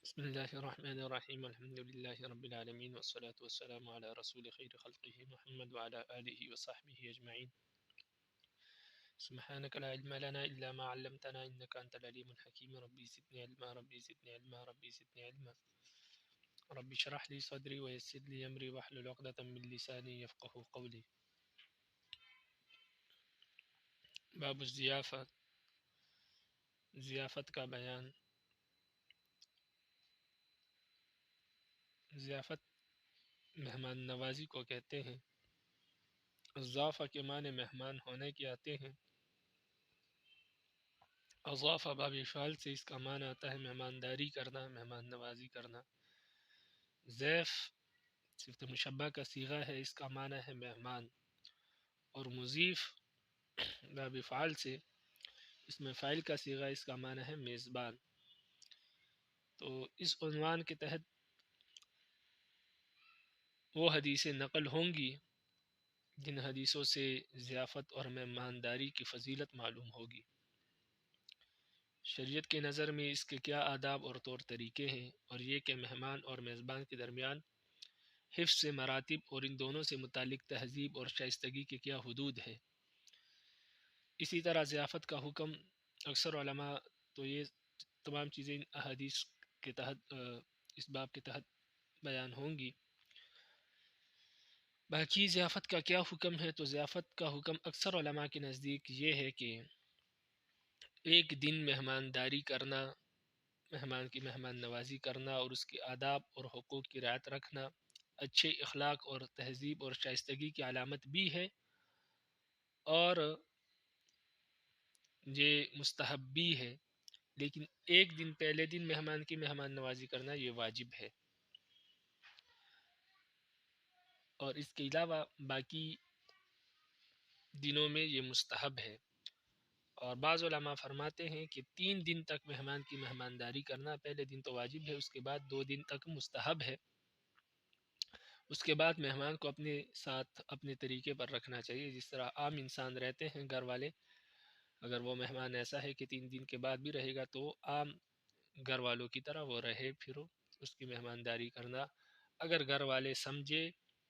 بسم الله الرحمن الرحيم الحمد لله رب العالمين والصلاة والسلام على رسول خير خلقه محمد وعلى آله وصحبه أجمعين. سبحانك لا علم لنا إلا ما علمتنا إنك أنت العليم الحكيم. ربي زدني علما ربي زدني علما ربي زدني علما ربي اشرح لي صدري ويسر لي أمري واحلل عقدة من لساني يفقه قولي. باب الضیافت، ضیافت کا بیان۔ ضیافت مہمان نوازی کو کہتے ہیں۔ ضافہ کے معنی مہمان ہونے کے آتے ہیں۔ اضافہ باب فعل سے اس کا معنی آتا ہے مہمانداری کرنا، مہمان نوازی کرنا۔ ضیف صفت مشبہ کا صیغہ ہے، اس کا معنی ہے مہمان۔ اور مضیف باب فعل سے اس میں فاعل کا صیغہ، اس کا معنی ہے میزبان۔ تو اس عنوان کے تحت وہ حدیثیں نقل ہوں گی جن حدیثوں سے ضیافت اور مہمانداری کی فضیلت معلوم ہوگی۔ شریعت کے نظر میں اس کے کیا آداب اور طور طریقے ہیں، اور یہ کہ مہمان اور میزبان کے درمیان حفظ سے مراتب اور ان دونوں سے متعلق تہذیب اور شائستگی کے کیا حدود ہے۔ اسی طرح ضیافت کا حکم اکثر علماء تو یہ تمام چیزیں احادیث کے تحت اس باب کے تحت بیان ہوں گی۔ باقی ضیافت کا کیا حکم ہے، تو ضیافت کا حکم اکثر علماء کے نزدیک یہ ہے کہ ایک دن مہمانداری کرنا، مہمان کی مہمان نوازی کرنا اور اس کے آداب اور حقوق کی رعایت رکھنا اچھے اخلاق اور تہذیب اور شائستگی کی علامت بھی ہے، اور یہ مستحب بھی ہے۔ لیکن ایک دن پہلے دن مہمان کی مہمان نوازی کرنا یہ واجب ہے، اور اس کے علاوہ باقی دنوں میں یہ مستحب ہے۔ اور بعض علماء فرماتے ہیں کہ 3 دن تک مہمان کی مہمانداری کرنا، پہلے دن تو واجب ہے، اس کے بعد 2 دن تک مستحب ہے۔ اس کے بعد مہمان کو اپنے ساتھ اپنے طریقے پر رکھنا چاہیے، جس طرح عام انسان رہتے ہیں گھر والے۔ اگر وہ مہمان ایسا ہے کہ 3 دن کے بعد بھی رہے گا تو عام گھر والوں کی طرح وہ رہے، پھر اس کی مہمانداری کرنا اگر گھر والے سمجھے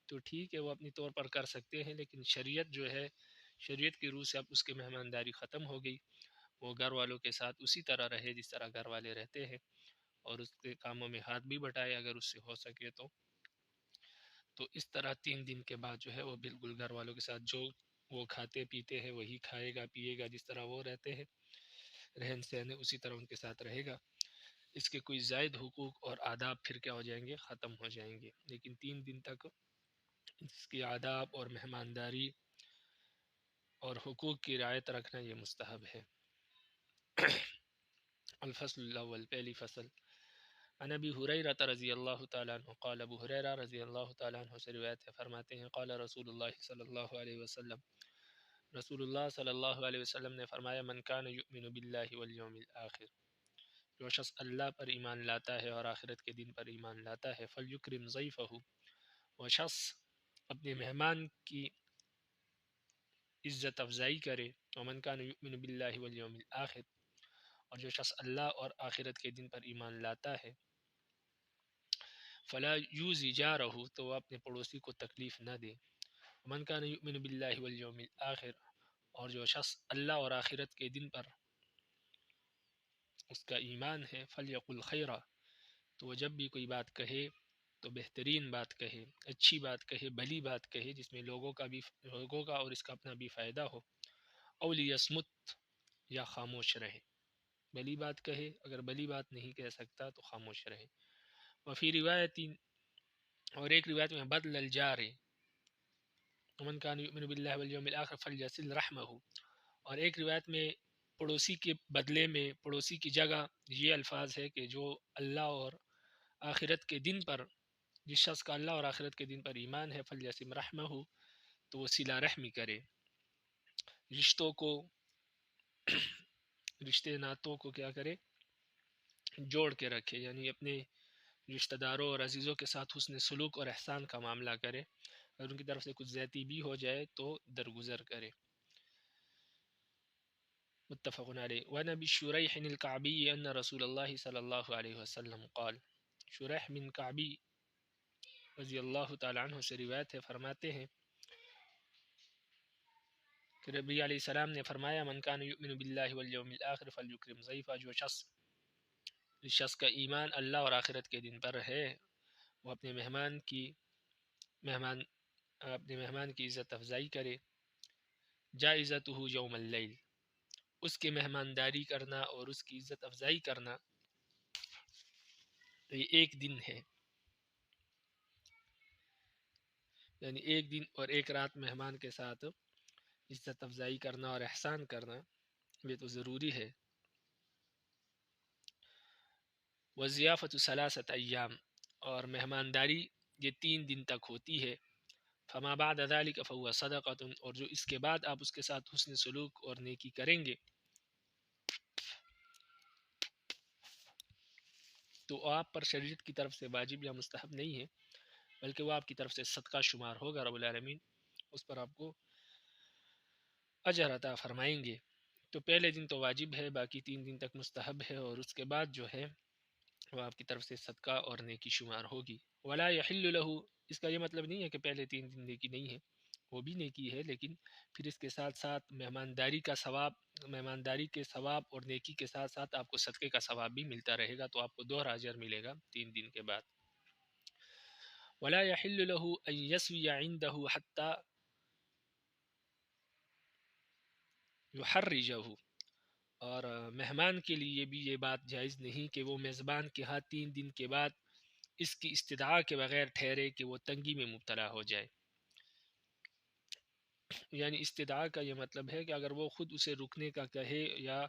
تو ٹھیک ہے، وہ اپنی طور پر کر سکتے ہیں، لیکن شریعت جو ہے، شریعت کی روح سے اب اس کی مہمانداری ختم ہو گئی۔ وہ گھر والوں کے ساتھ اسی طرح رہے جس طرح گھر والے رہتے ہیں، اور اس کے کاموں میں ہاتھ بھی بٹائے اگر اس سے ہو سکے تو اس طرح 3 دن کے بعد جو ہے وہ بالکل گھر والوں کے ساتھ جو وہ کھاتے پیتے ہیں وہی کھائے گا پیے گا، جس طرح وہ رہتے ہیں رہن سہن اسی طرح ان کے ساتھ رہے گا۔ اس کے کوئی زائد حقوق اور آداب پھر کیا ہو جائیں گے، ختم ہو جائیں گے، لیکن 3 دن تک اس کی آداب اور مہمانداری اور حقوق کی رعایت رکھنا یہ مستحب ہے۔ الفصل الاول، پہلی فصل۔ عن ابی ہریرہ رضی اللہ تعالیٰ عنہ قال، ابو ہریرہ رضی اللہ تعالیٰ عنہ سے روایت ہے، فرماتے ہیں قال رسول اللہ صلی اللہ علیہ وسلم، رسول اللہ صلی اللہ علیہ وسلم نے فرمایا، من کان یؤمن باللہ والیوم الآخر، جو شخص اللہ پر ایمان لاتا ہے اور آخرت کے دن پر ایمان لاتا ہے، فلیکرم ضیفہ، وہ شخص اپنے مہمان کی عزت افزائی کرے، ومن کان یؤمن باللہ والیوم الآخر، اور جو شخص اللہ اور آخرت کے دن پر ایمان لاتا ہے، فلا یوزی جارہ، تو وہ اپنے پڑوسی کو تکلیف نہ دے، ومن کان یؤمن باللہ والیوم الآخر، اور جو شخص اللہ اور آخرت کے دن پر اس کا ایمان ہے، فلیقل خیرا، تو وہ جب بھی کوئی بات کہے تو بہترین بات کہے، اچھی بات کہے، بھلی بات کہے، جس میں لوگوں کا اور اس کا اپنا بھی فائدہ ہو، او لیصمت، یا خاموش رہے، بھلی بات کہے، اگر بھلی بات نہیں کہہ سکتا تو خاموش رہے۔ وفی روایت، اور ایک روایت میں، بدل الجار، ومن کان یؤمن باللہ والیوم الآخر فلیصل رحمہ، اور ایک روایت میں پڑوسی کے بدلے میں، پڑوسی کی جگہ یہ الفاظ ہے کہ جو اللہ اور آخرت کے دن پر، جس شخص کا اللہ اور آخرت کے دن پر ایمان ہے، فلیصم رحمہ، تو وہ صلہ رحمی کرے، رشتوں کو، رشتے ناتوں کو کیا کرے، جوڑ کے رکھے، یعنی اپنے رشتہ داروں اور عزیزوں کے ساتھ حسن سلوک اور احسان کا معاملہ کرے، اگر ان کی طرف سے کچھ زیادتی بھی ہو جائے تو درگزر کرے۔ متفق علیہ. وعن ابی شریح الکعبی ان رسول اللہ صلی اللہ علیہ وسلم قال. شریح بن کعبی رضی اللہ تعالی عنہ سے روایت ہے، فرماتے ہیں کہ نبی علیہ السلام نے فرمایا من کان یؤمن باللہ والیوم الآخر فلیکرم ضیفہ، جو شخص کا ایمان اللہ اور آخرت کے دن پر ہے وہ اپنے مہمان کی عزت افزائی کرے. جائزتہ یوم اللیل، اس کے مہمانداری کرنا اور اس کی عزت افزائی کرنا یہ ایک دن ہے، یعنی ایک دن اور ایک رات مہمان کے ساتھ عزت افزائی کرنا اور احسان کرنا یہ تو ضروری ہے. وضیافت ثلاثۃ ایام، اور مہمانداری یہ 3 دن تک ہوتی ہے. فما بعد ذلك فهو صدقۃ، اور جو اس کے بعد آپ اس کے ساتھ حسن سلوک اور نیکی کریں گے تو آپ پر شریعت کی طرف سے واجب یا مستحب نہیں ہے، بلکہ وہ آپ کی طرف سے صدقہ شمار ہوگا. رب العالمین اس پر آپ کو اجر عطا فرمائیں گے. تو پہلے دن تو واجب ہے، باقی 3 دن تک مستحب ہے، اور اس کے بعد جو ہے وہ آپ کی طرف سے صدقہ اور نیکی شمار ہوگی. ولا یحل له، اس کا یہ مطلب نہیں ہے کہ پہلے 3 دن نیکی نہیں ہے، وہ بھی نیکی ہے، لیکن پھر اس کے ساتھ ساتھ مہمانداری کے ثواب اور نیکی کے ساتھ ساتھ آپ کو صدقے کا ثواب بھی ملتا رہے گا، تو آپ کو 2 اجر ملے گا 3 دن کے بعد. ولا يحل له ان يسوي عنده حتى يحرجه، اور مہمان کے لیے بھی یہ بات جائز نہیں کہ وہ میزبان کے ہاں 3 دن کے بعد اس کی استدعا کے بغیر ٹھہرے کہ وہ تنگی میں مبتلا ہو جائے. یعنی استدعا کا یہ مطلب ہے کہ اگر وہ خود اسے رکنے کا کہے یا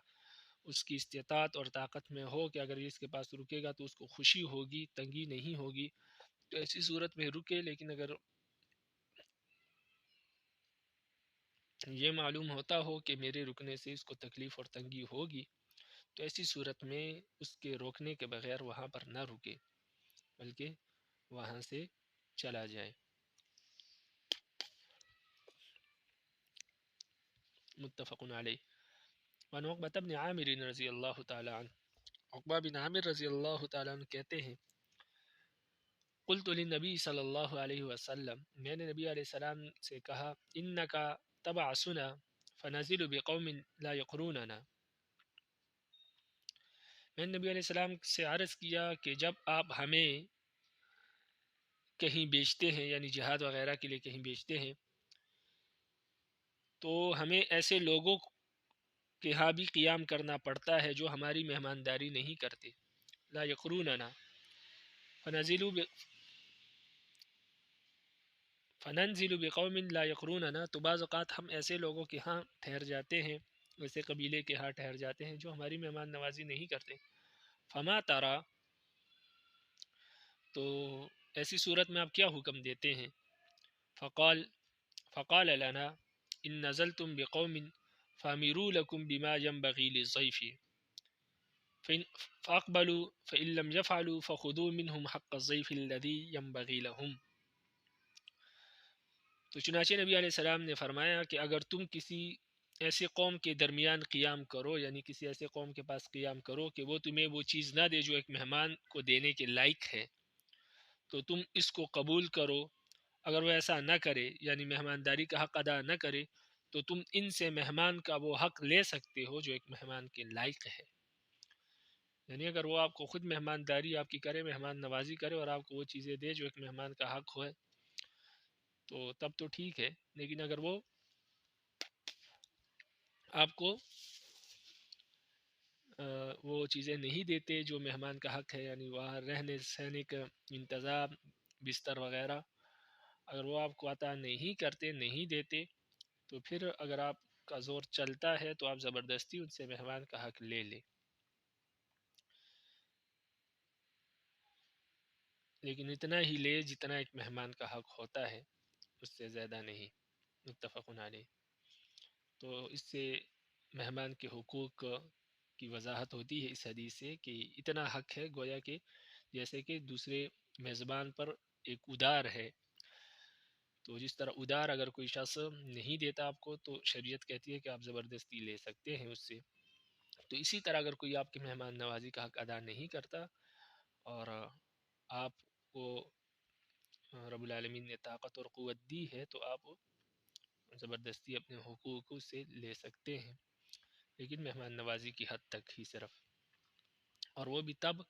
اس کی استطاعت اور طاقت میں ہو کہ اگر یہ اس کے پاس رکے گا تو اس کو خوشی ہوگی، تنگی نہیں ہوگی، تو ایسی صورت میں رکے. لیکن اگر یہ معلوم ہوتا ہو کہ میرے رکنے سے اس کو تکلیف اور تنگی ہوگی تو ایسی صورت میں اس کے روکنے کے بغیر وہاں پر نہ رکے بلکہ وہاں سے چلا جائے. متفق علیہ. وعن عقبہ بن عامر رضی اللہ تعالی عنہ، عقبہ بن عامر رضی اللہ تعالی عنہ کہتے ہیں قلت للنبی صلی اللہ علیہ وسلم، میں نے نبی علیہ السلام سے کہا انکا تبعثنا فنزل بقوم لا یقروننا. میں نے نبی علیہ السلام سے عرض کیا کہ جب آپ ہمیں کہیں بیچتے ہیں، یعنی جہاد وغیرہ کے لیے کہیں بیچتے ہیں، تو ہمیں ایسے لوگوں کے ہاں بھی قیام کرنا پڑتا ہے جو ہماری مہمانداری نہیں کرتے. لا یقروننا فننزل بقوم لا یقروننا، تو بعض اوقات ہم ایسے لوگوں کے ہاں ٹھہر جاتے ہیں، ویسے قبیلے کے ہاں ٹھہر جاتے ہیں جو ہماری مہمان نوازی نہیں کرتے. فما ترا، تو ایسی صورت میں آپ کیا حکم دیتے ہیں؟ فقال لنا ان نزلتم بقوم فامروا لكم بما ينبغي للضيف فاقبلوا فان لم يفعلوا فخذوا منهم حق الضيف الذي ينبغي لهم. تو چنانچہ نبی علیہ السلام نے فرمایا کہ اگر تم کسی ایسے قوم کے درمیان قیام کرو، یعنی کسی ایسے قوم کے پاس قیام کرو کہ وہ تمہیں وہ چیز نہ دے جو ایک مہمان کو دینے کے لائق ہے، تو تم اس کو قبول کرو. اگر وہ ایسا نہ کرے، یعنی مہمانداری کا حق ادا نہ کرے، تو تم ان سے مہمان کا وہ حق لے سکتے ہو جو ایک مہمان کے لائق ہے. یعنی اگر وہ آپ کو خود مہمانداری آپ کی کرے، مہمان نوازی کرے اور آپ کو وہ چیزیں دے جو ایک مہمان کا حق ہوئے تو تب تو ٹھیک ہے. لیکن اگر وہ آپ کو وہ چیزیں نہیں دیتے جو مہمان کا حق ہے، یعنی وہاں رہنے سہنے کا انتظام، بستر وغیرہ، اگر وہ آپ کو عطا نہیں کرتے، نہیں دیتے، تو پھر اگر آپ کا زور چلتا ہے تو آپ زبردستی ان سے مہمان کا حق لے لیں، لیکن اتنا ہی لے جتنا ایک مہمان کا حق ہوتا ہے، اس سے زیادہ نہیں. متفق علیہ. تو اس سے مہمان کے حقوق کی وضاحت ہوتی ہے اس حدیث سے کہ اتنا حق ہے گویا کہ جیسے کہ دوسرے میزبان پر ایک ادار ہے، تو جس طرح ادار اگر کوئی شخص نہیں دیتا آپ کو تو شریعت کہتی ہے کہ آپ زبردستی لے سکتے ہیں اس سے. تو اسی طرح اگر کوئی آپ کی مہمان نوازی کا حق ادا نہیں کرتا اور آپ کو رب العالمین نے طاقت اور قوت دی ہے تو آپ زبردستی اپنے حقوق سے لے سکتے ہیں، لیکن مہمان نوازی کی حد تک ہی صرف، اور وہ بھی تب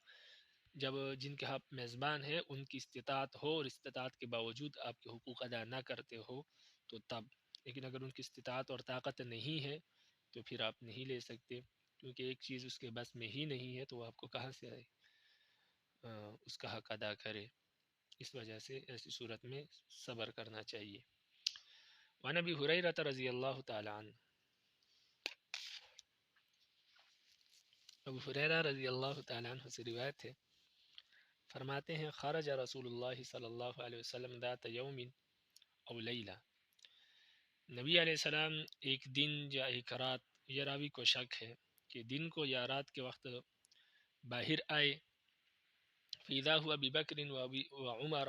جب جن کے آپ میزبان ہیں ان کی استطاعت ہو اور استطاعت کے باوجود آپ کے حقوق ادا نہ کرتے ہو تو تب. لیکن اگر ان کی استطاعت اور طاقت نہیں ہے تو پھر آپ نہیں لے سکتے، کیونکہ ایک چیز اس کے بس میں ہی نہیں ہے تو وہ آپ کو کہاں سے اس کا حق ادا کرے. اس وجہ سے ایسی صورت میں صبر کرنا چاہیے. وعن ابی ہریرہ رضی اللہ تعالی عنہ، ابو ہریرہ رضی اللہ تعالی عنہ سے روایت ہے، فرماتے ہیں خرج رسول اللہ صلی اللہ علیہ وسلم ذات یوم او لیلہ، نبی علیہ السلام ایک دن یا ایک رات، یہ راوی کو شک ہے کہ دن کو یا رات کے وقت باہر آئے. فیضا ہوا ابی بکر و عمر،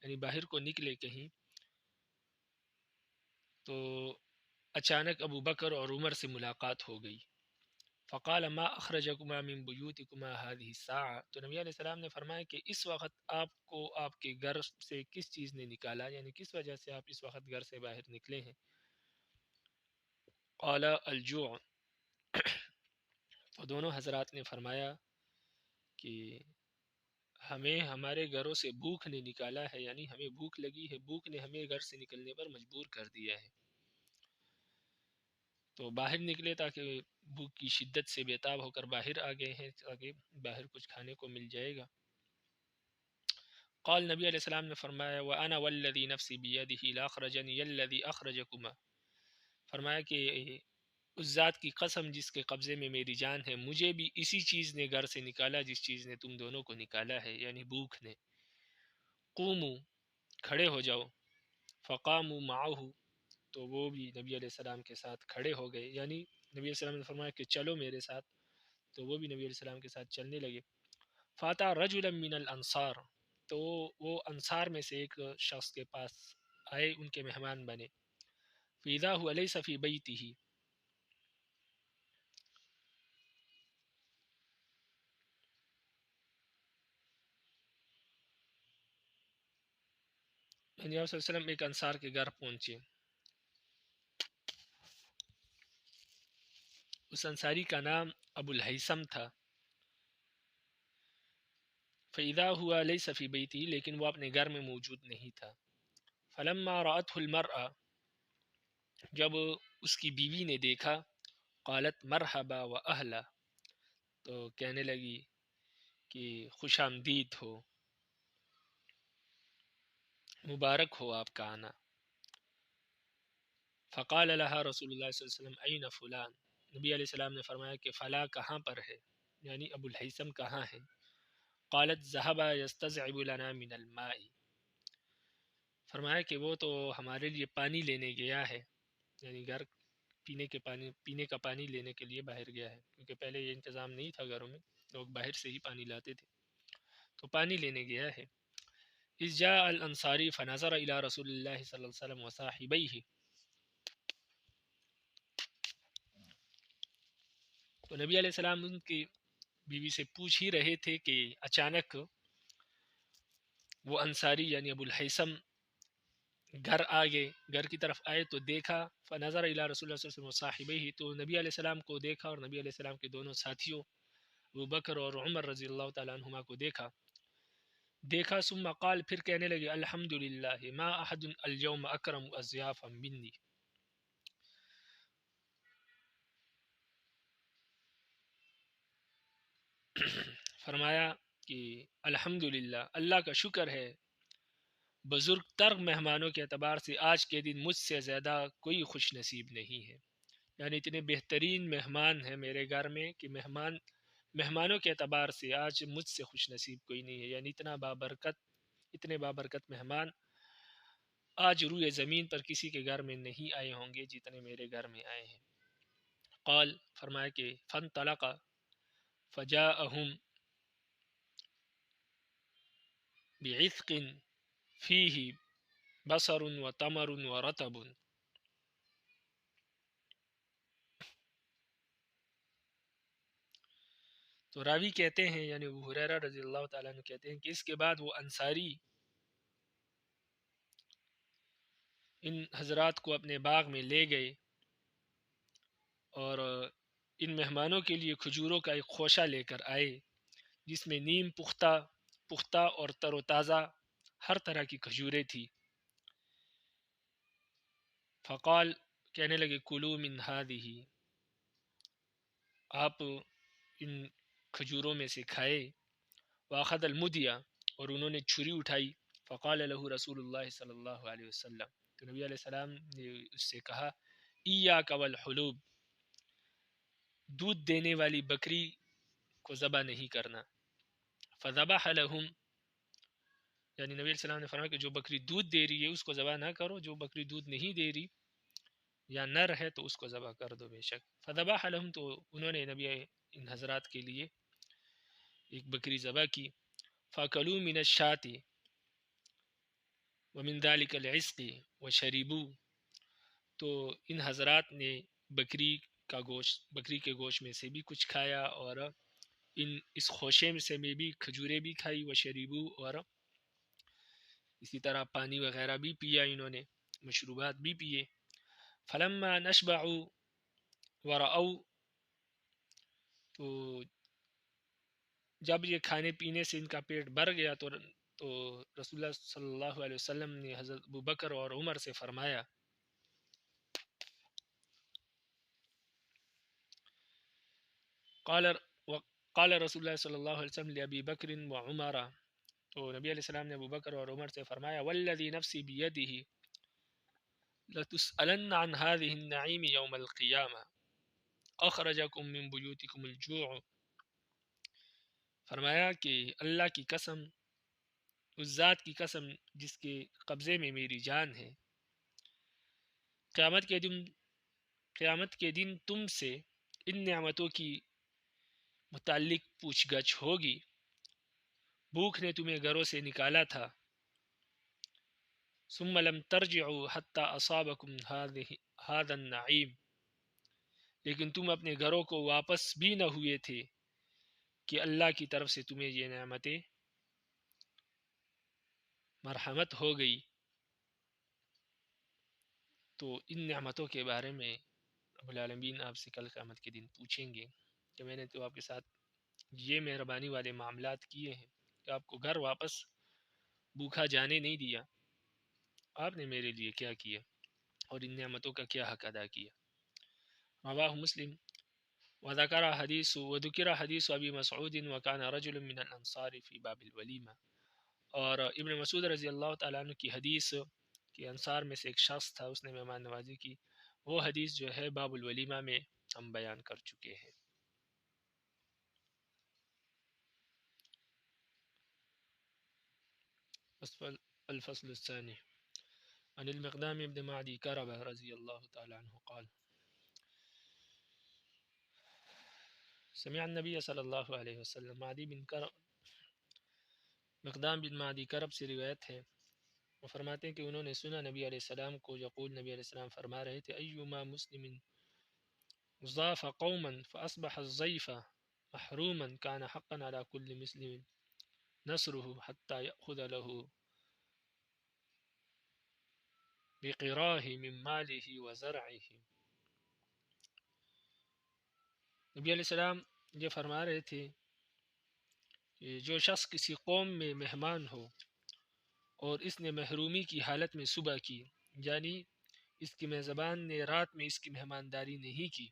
یعنی باہر کو نکلے کہیں تو اچانک ابو بکر اور عمر سے ملاقات ہو گئی. فقال ما اخرجکما من بیوتکما هذه الساعة، تو نبی علیہ السلام نے فرمایا کہ اس وقت آپ کو آپ کے گھر سے کس چیز نے نکالا، یعنی کس وجہ سے آپ اس وقت گھر سے باہر نکلے ہیں. قال الجوع، تو دونوں حضرات نے فرمایا کہ ہمیں ہمارے گھروں سے بھوک نے نکالا ہے، یعنی ہمیں بھوک لگی ہے، بھوک نے ہمیں گھر سے نکلنے پر مجبور کر دیا ہے. تو باہر نکلے تاکہ بھوک کی شدت سے بےتاب ہو کر باہر آ گئے ہیں تاکہ باہر کچھ کھانے کو مل جائے گا. قال، نبی علیہ السلام نے فرمایا وَأَنَا وَالَّذِي نَفْسِي بِيَدِهِ لَأَخْرَجَنِيَ الَّذِي أَخْرَجَكُمَا، فرمایا کہ اس ذات کی قسم جس کے قبضے میں میری جان ہے، مجھے بھی اسی چیز نے گھر سے نکالا جس چیز نے تم دونوں کو نکالا ہے، یعنی بھوک نے. قوموا، کھڑے ہو جاؤ. فقاموا معه، تو وہ بھی نبی علیہ السلام کے ساتھ کھڑے ہو گئے، یعنی نبی علیہ السلام نے فرمایا کہ چلو میرے ساتھ، تو وہ بھی نبی علیہ السلام کے ساتھ چلنے لگے. فاتا رجلا من الانصار، تو وہ انصار میں سے ایک شخص کے پاس آئے، ان کے مہمان بنے. فاذا هو ليس في بيته، یعنی آپ صلی اللہ علیہ وسلم ایک انصار کے گھر پہنچے. اس انصاری کا نام ابو الہیثم تھا. فاذا هو ليس في بيته، لیکن وہ اپنے گھر میں موجود نہیں تھا. فلما رأته المرأة، جب اس کی بیوی نے دیکھا، قالت مرحبا و اہلا، تو کہنے لگی کہ خوش آمدید ہو، مبارک ہو آپ کا آنا. فقال لها رسول اللہ صلی اللہ علیہ وسلم این فلان، نبی علیہ السلام نے فرمایا کہ فلاں کہاں پر ہے، یعنی ابو الہیثم کہاں ہے. قالت ذهب يستزعب لنا من الماء، فرمایا کہ وہ تو ہمارے لیے پانی لینے گیا ہے، یعنی گھر پینے کا پانی لینے کے لیے باہر گیا ہے، کیونکہ پہلے یہ انتظام نہیں تھا گھروں میں، لوگ باہر سے ہی پانی لاتے تھے، تو پانی لینے گیا ہے. اذ جاء الانصاری فنظر الى رسول اللہ صلی اللہ علیہ وسلم وصاحبیہ، تو نبی علیہ السلام ان کی بیوی سے پوچھ ہی رہے تھے کہ اچانک وہ انصاری یعنی ابو الہیثم گھر آگے، گھر کی طرف آئے تو دیکھا. فنظر الی رسول اللہ صلی اللہ علیہ وسلم وصاحبیہ، تو نبی علیہ السلام کو دیکھا اور نبی علیہ السلام کے دونوں ساتھیوں ابو بکر اور عمر رضی اللہ تعالیٰ عنہما کو دیکھا. ثم قال، پھر کہنے لگے الحمدللہ ما احد اليوم اکرم اضیافا منی، فرمایا کہ الحمدللہ، اللہ کا شکر ہے، بزرگ تر مہمانوں کے اعتبار سے آج کے دن مجھ سے زیادہ کوئی خوش نصیب نہیں ہے، یعنی اتنے بہترین مہمان ہیں میرے گھر میں کہ مہمانوں کے اعتبار سے آج مجھ سے خوش نصیب کوئی نہیں ہے، یعنی اتنے بابرکت مہمان آج روئے زمین پر کسی کے گھر میں نہیں آئے ہوں گے جتنے میرے گھر میں آئے ہیں. قال، فرمایا کہ فانطلق فجاءهم بعثق فيه بصر و تمر و رطب. تو راوی کہتے ہیں یعنی ابو ہریرہ رضی اللہ تعالیٰ عنہ کہتے ہیں کہ اس کے بعد وہ انصاری ان حضرات کو اپنے باغ میں لے گئے اور ان مہمانوں کے لیے کھجوروں کا ایک خوشہ لے کر آئے جس میں نیم پختہ اور تر و تازہ ہر طرح کی کھجوریں تھی. فقال کہنے لگے کلوا من ہذہ، آپ ان کھجوروں میں سے کھائے. واخذ المدیہ، اور انہوں نے چھری اٹھائی. فقال له رسول اللہ صلی اللہ علیہ وسلم، تو نبی علیہ السلام نے اس سے کہا ایاک والحلوب، دودھ دینے والی بکری کو ذبح نہیں کرنا. فذبح لهم، یعنی نبی علیہ السلام نے فرمایا کہ جو بکری دودھ دے رہی ہے اس کو ذبح نہ کرو، جو بکری دودھ نہیں دے رہی یا نر ہے تو اس کو ذبح کر دو بے شک. فذبح لهم، تو انہوں نے نبی ان حضرات کے لیے ایک بکری ذبح کی. فاکلوا من الشاة ومن ذلك العسق وشربوا، تو ان حضرات نے بکری کے گوشت میں سے بھی کچھ کھایا اور اس خوشے میں سے میں بھی کھجوریں بھی کھائی. وشربوا، اور اسی طرح پانی وغیرہ بھی پیا، انہوں نے مشروبات بھی پیے. فلما نشبعوا ورأوا، تو جب یہ کھانے پینے سے ان کا پیٹ بھر گیا تو رسول اللہ صلی اللہ علیہ وسلم نے حضرت ابو بکر اور عمر سے فرمایا قال رسول اللہ صلی اللہ علیہ وسلم لأبی بکر و عمر، تو نبی علیہ السلام نے ابو بکر اور عمر سے فرمایا والذی نفسی بیدہ لتسألن عن هذه النعیم یوم القیامہ اخرجکم من بیوتکم الجوع. فرمایا کہ اللہ کی قسم، اس ذات کی قسم جس کے قبضے میں میری جان ہے، قیامت کے دن تم سے ان نعمتوں کی متعلق پوچھ گچھ ہوگی. بھوک نے تمہیں گھروں سے نکالا تھا. ثم لم ترجعوا حتى اصابكم هذا النعیم، لیکن تم اپنے گھروں کو واپس بھی نہ ہوئے تھے کہ اللہ کی طرف سے تمہیں یہ نعمتیں مرحمت ہو گئی. تو ان نعمتوں کے بارے میں رب العالمین آپ سے کل قیامت کے دن پوچھیں گے کہ میں نے تو آپ کے ساتھ یہ مہربانی والے معاملات کیے ہیں کہ آپ کو گھر واپس بھوکا جانے نہیں دیا، آپ نے میرے لیے کیا کیا اور ان نعمتوں کا کیا حق ادا کیا. رواہ مسلم. وذکر حدیث ابی مسعود وکان رجل من الانصار فی باب الولیمہ، اور ابن مسعود رضی اللہ تعالیٰ عنہ کی حدیث کہ انصار میں سے ایک شخص تھا اس نے مہمان نوازی کی، وہ حدیث جو ہے باب الولیمہ میں ہم بیان کر چکے ہیں. الفصل الثانی عن المقدام ابن معدی کربہ رضی اللہ تعالی عنہ قال سمع النبی صلی اللہ علیہ وسلم. مقدام بن معدی کرب سے روایت ہے، وہ فرماتے ہیں کہ انہوں نے سنا نبی علیہ السلام کو یقول، نبی علیہ السلام فرما رہے تھے ایما مسلم ضاف قوما فاصبح الضیف محروما كان حقا على كل مسلم نصره حتى يأخذ له بقراه من ماله وزرعه. نبی علیہ السلام یہ فرما رہے تھے کہ جو شخص کسی قوم میں مہمان ہو اور اس نے محرومی کی حالت میں صبح کی، یعنی اس کی میزبان نے رات میں اس کی مہمانداری نہیں کی،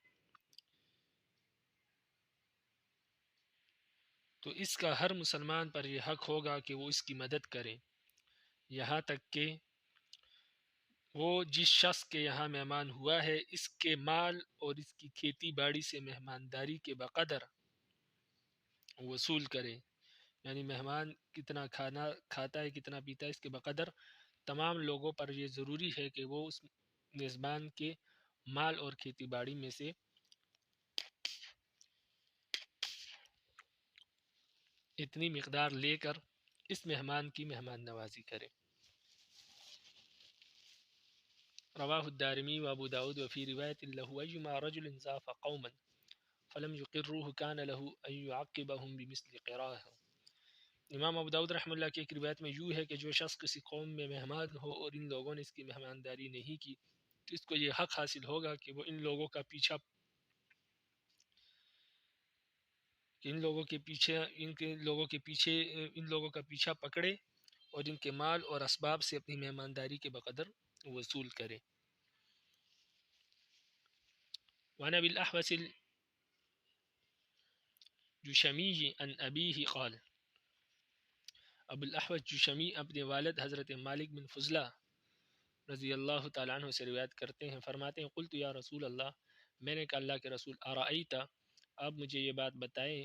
تو اس کا ہر مسلمان پر یہ حق ہوگا کہ وہ اس کی مدد کرے، یہاں تک کہ وہ جس شخص کے یہاں مہمان ہوا ہے اس کے مال اور اس کی کھیتی باڑی سے مہمانداری کے بقدر وصول کرے. یعنی مہمان کتنا کھانا کھاتا ہے، کتنا پیتا ہے، اس کے بقدر تمام لوگوں پر یہ ضروری ہے کہ وہ اس میزبان کے مال اور کھیتی باڑی میں سے اتنی مقدار لے کر اس مہمان کی مہمان نوازی کرے. رواه الدارمي وابو داود وفي رواية له أيما رجل زاف قوما فلم يقروه كان له أن يعقبهم بمثل قراهم. امام ابو داود رحمہ اللہ کی ایک روایت میں یوں ہے کہ جو شخص کسی قوم میں مہمان ہو اور ان لوگوں نے اس کی مہمانداری نہیں کی تو اس کو یہ حق حاصل ہوگا کہ وہ ان لوگوں کا پیچھا ان لوگوں کا پیچھا پکڑے اور ان کے مال اور اسباب سے اپنی مہمانداری کے بقدر وصول کرے. وعن ابی الاحوص الجشمی عن ابیہ قال ابو الاحوص جشمی اپنے والد حضرت مالک بن فضلہ رضی اللہ تعالیٰ عنہ سے روایت کرتے ہیں، فرماتے ہیں قلت یا رسول اللہ، میں نے کہا اللہ کے رسول، ارأیت، آپ مجھے یہ بات بتائیں،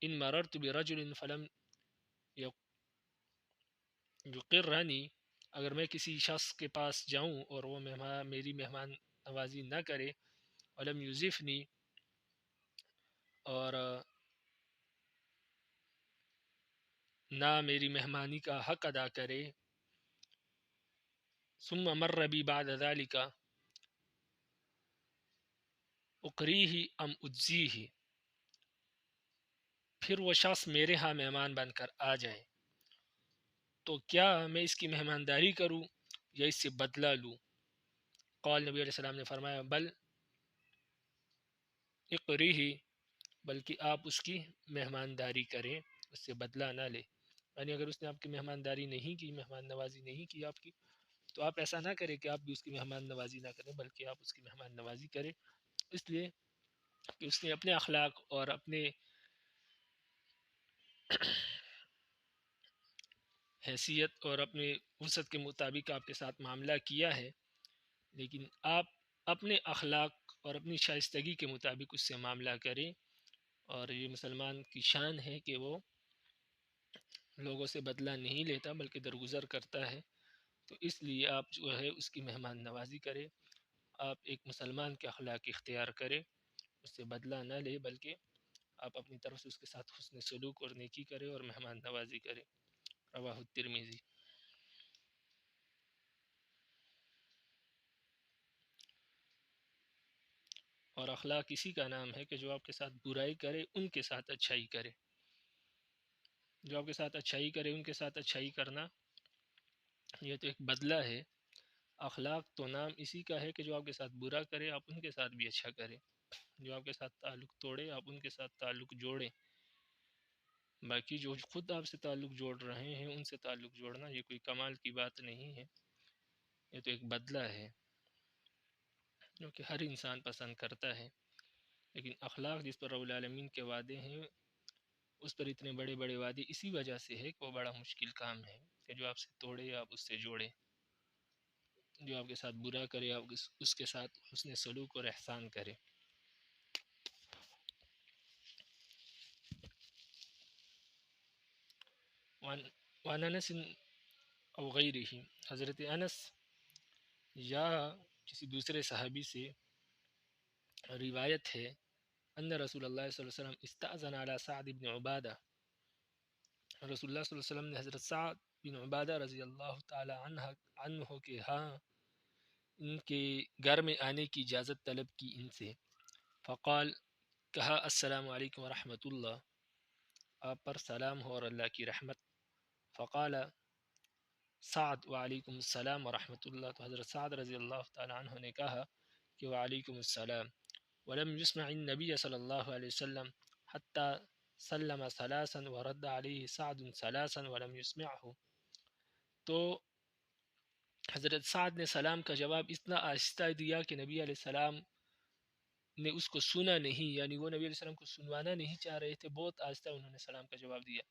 ان مررت برجل فلم یقرنی، اگر میں کسی شخص کے پاس جاؤں اور وہ میری مہمان نوازی نہ کرے، ولم یضفنی، اور نہ میری مہمانی کا حق ادا کرے، ثم مر بی بعد ذلك اقریہ ام اجزیہ، پھر وہ شخص میرے ہاں مہمان بن کر آ جائے تو کیا میں اس کی مہمانداری کروں یا اس سے بدلہ لوں؟ قال، نبی علیہ السلام نے فرمایا، بل اقریہ، بلکہ آپ اس کی مہمانداری کریں، اس سے بدلہ نہ لے. یعنی اگر اس نے آپ کی مہمانداری نہیں کی، مہمان نوازی نہیں کی آپ کی، تو آپ ایسا نہ کریں کہ آپ بھی اس کی مہمان نوازی نہ کریں، بلکہ آپ اس کی مہمان نوازی کریں، اس لیے کہ اس نے اپنے اخلاق اور اپنے حیثیت اور اپنے وسعت کے مطابق آپ کے ساتھ معاملہ کیا ہے، لیکن آپ اپنے اخلاق اور اپنی شائستگی کے مطابق اس سے معاملہ کریں. اور یہ مسلمان کی شان ہے کہ وہ لوگوں سے بدلہ نہیں لیتا بلکہ درگزر کرتا ہے. تو اس لیے آپ جو ہے اس کی مہمان نوازی کریں، آپ ایک مسلمان کے اخلاق اختیار کریں، اس سے بدلہ نہ لے، بلکہ آپ اپنی طرف سے اس کے ساتھ حسن سلوک اور نیکی کریں اور مہمان نوازی کریں. رواہ الترمذی. اور اخلاق اسی کا نام ہے کہ جو آپ کے ساتھ برائی کرے ان کے ساتھ اچھائی کرے، جو آپ کے ساتھ اچھائی کرے ان کے ساتھ اچھائی کرنا یہ تو ایک بدلہ ہے. اخلاق تو نام اسی کا ہے کہ جو آپ کے ساتھ برا کرے آپ ان کے ساتھ بھی اچھا کریں، جو آپ کے ساتھ تعلق توڑے آپ ان کے ساتھ تعلق جوڑیں. باقی جو خود آپ سے تعلق جوڑ رہے ہیں ان سے تعلق جوڑنا یہ کوئی کمال کی بات نہیں ہے، یہ تو ایک بدلہ ہے جو کہ ہر انسان پسند کرتا ہے. لیکن اخلاق جس پر رب العالمین کے وعدے ہیں اس پر اتنے بڑے بڑے وعدے اسی وجہ سے ہے کہ وہ بڑا مشکل کام ہے کہ جو آپ سے توڑے آپ اس سے جوڑے، جو آپ کے ساتھ برا کرے آپ اس کے ساتھ حسن سلوک اور احسان کرے. وعن انس او غیرہ، حضرت انس یا کسی دوسرے صحابی سے روایت ہے، ان رسول اللہ صلی اللہ علیہ وسلم استأذن علی سعد بن عبادہ، رسول اللہ صلی اللہ علیہ وسلم نے حضرت سعد بن عبادہ رضی اللہ تعالی عنہ کے ہاں ان کے گھر میں آنے کی اجازت طلب کی ان سے. فقال، کہا، السلام علیکم ورحمۃ اللہ، آپ پر سلام ہو اور اللہ کی رحمت. فقال سعد، وعلیکم السلام ورحمۃ اللہ، تو حضرت سعد رضی اللہ تعالی عنہ نے کہا کہ وعلیکم السلام. ولم يسمع النبی صلی اللہ علیہ وسلم حتی سلم ثلاثا ورد علیہ سعد ثلاثا ولم يسمعه. تو حضرت سعد نے سلام کا جواب اتنا آہستہ دیا کہ نبی علیہ السلام نے اس کو سنا نہیں، یعنی وہ نبی علیہ السلام کو سنوانا نہیں چاہ رہے تھے، بہت آہستہ انہوں نے سلام کا جواب دیا،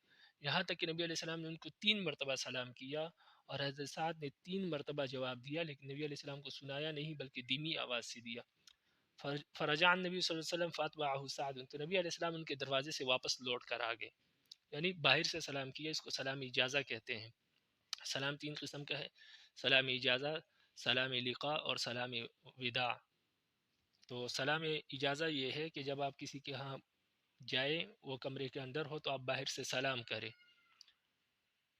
یہاں تک کہ نبی علیہ السلام نے ان کو 3 مرتبہ سلام کیا اور حضرت سعد نے 3 مرتبہ جواب دیا، لیکن نبی علیہ السلام کو سنایا نہیں بلکہ دھیمی آواز سے دیا. فرجع النبی صلی اللہ علیہ وسلم فاتبعہ سعد، تو نبی علیہ السلام ان کے دروازے سے واپس لوٹ کر آ گئے، یعنی باہر سے سلام کیا. اس کو سلام اجازہ کہتے ہیں. سلام 3 قسم کا ہے، سلام اجازہ، سلام لقاء اور سلام وداع. تو سلام اجازہ یہ ہے کہ جب آپ کسی کے ہاں جائیں، وہ کمرے کے اندر ہو تو آپ باہر سے سلام کریں،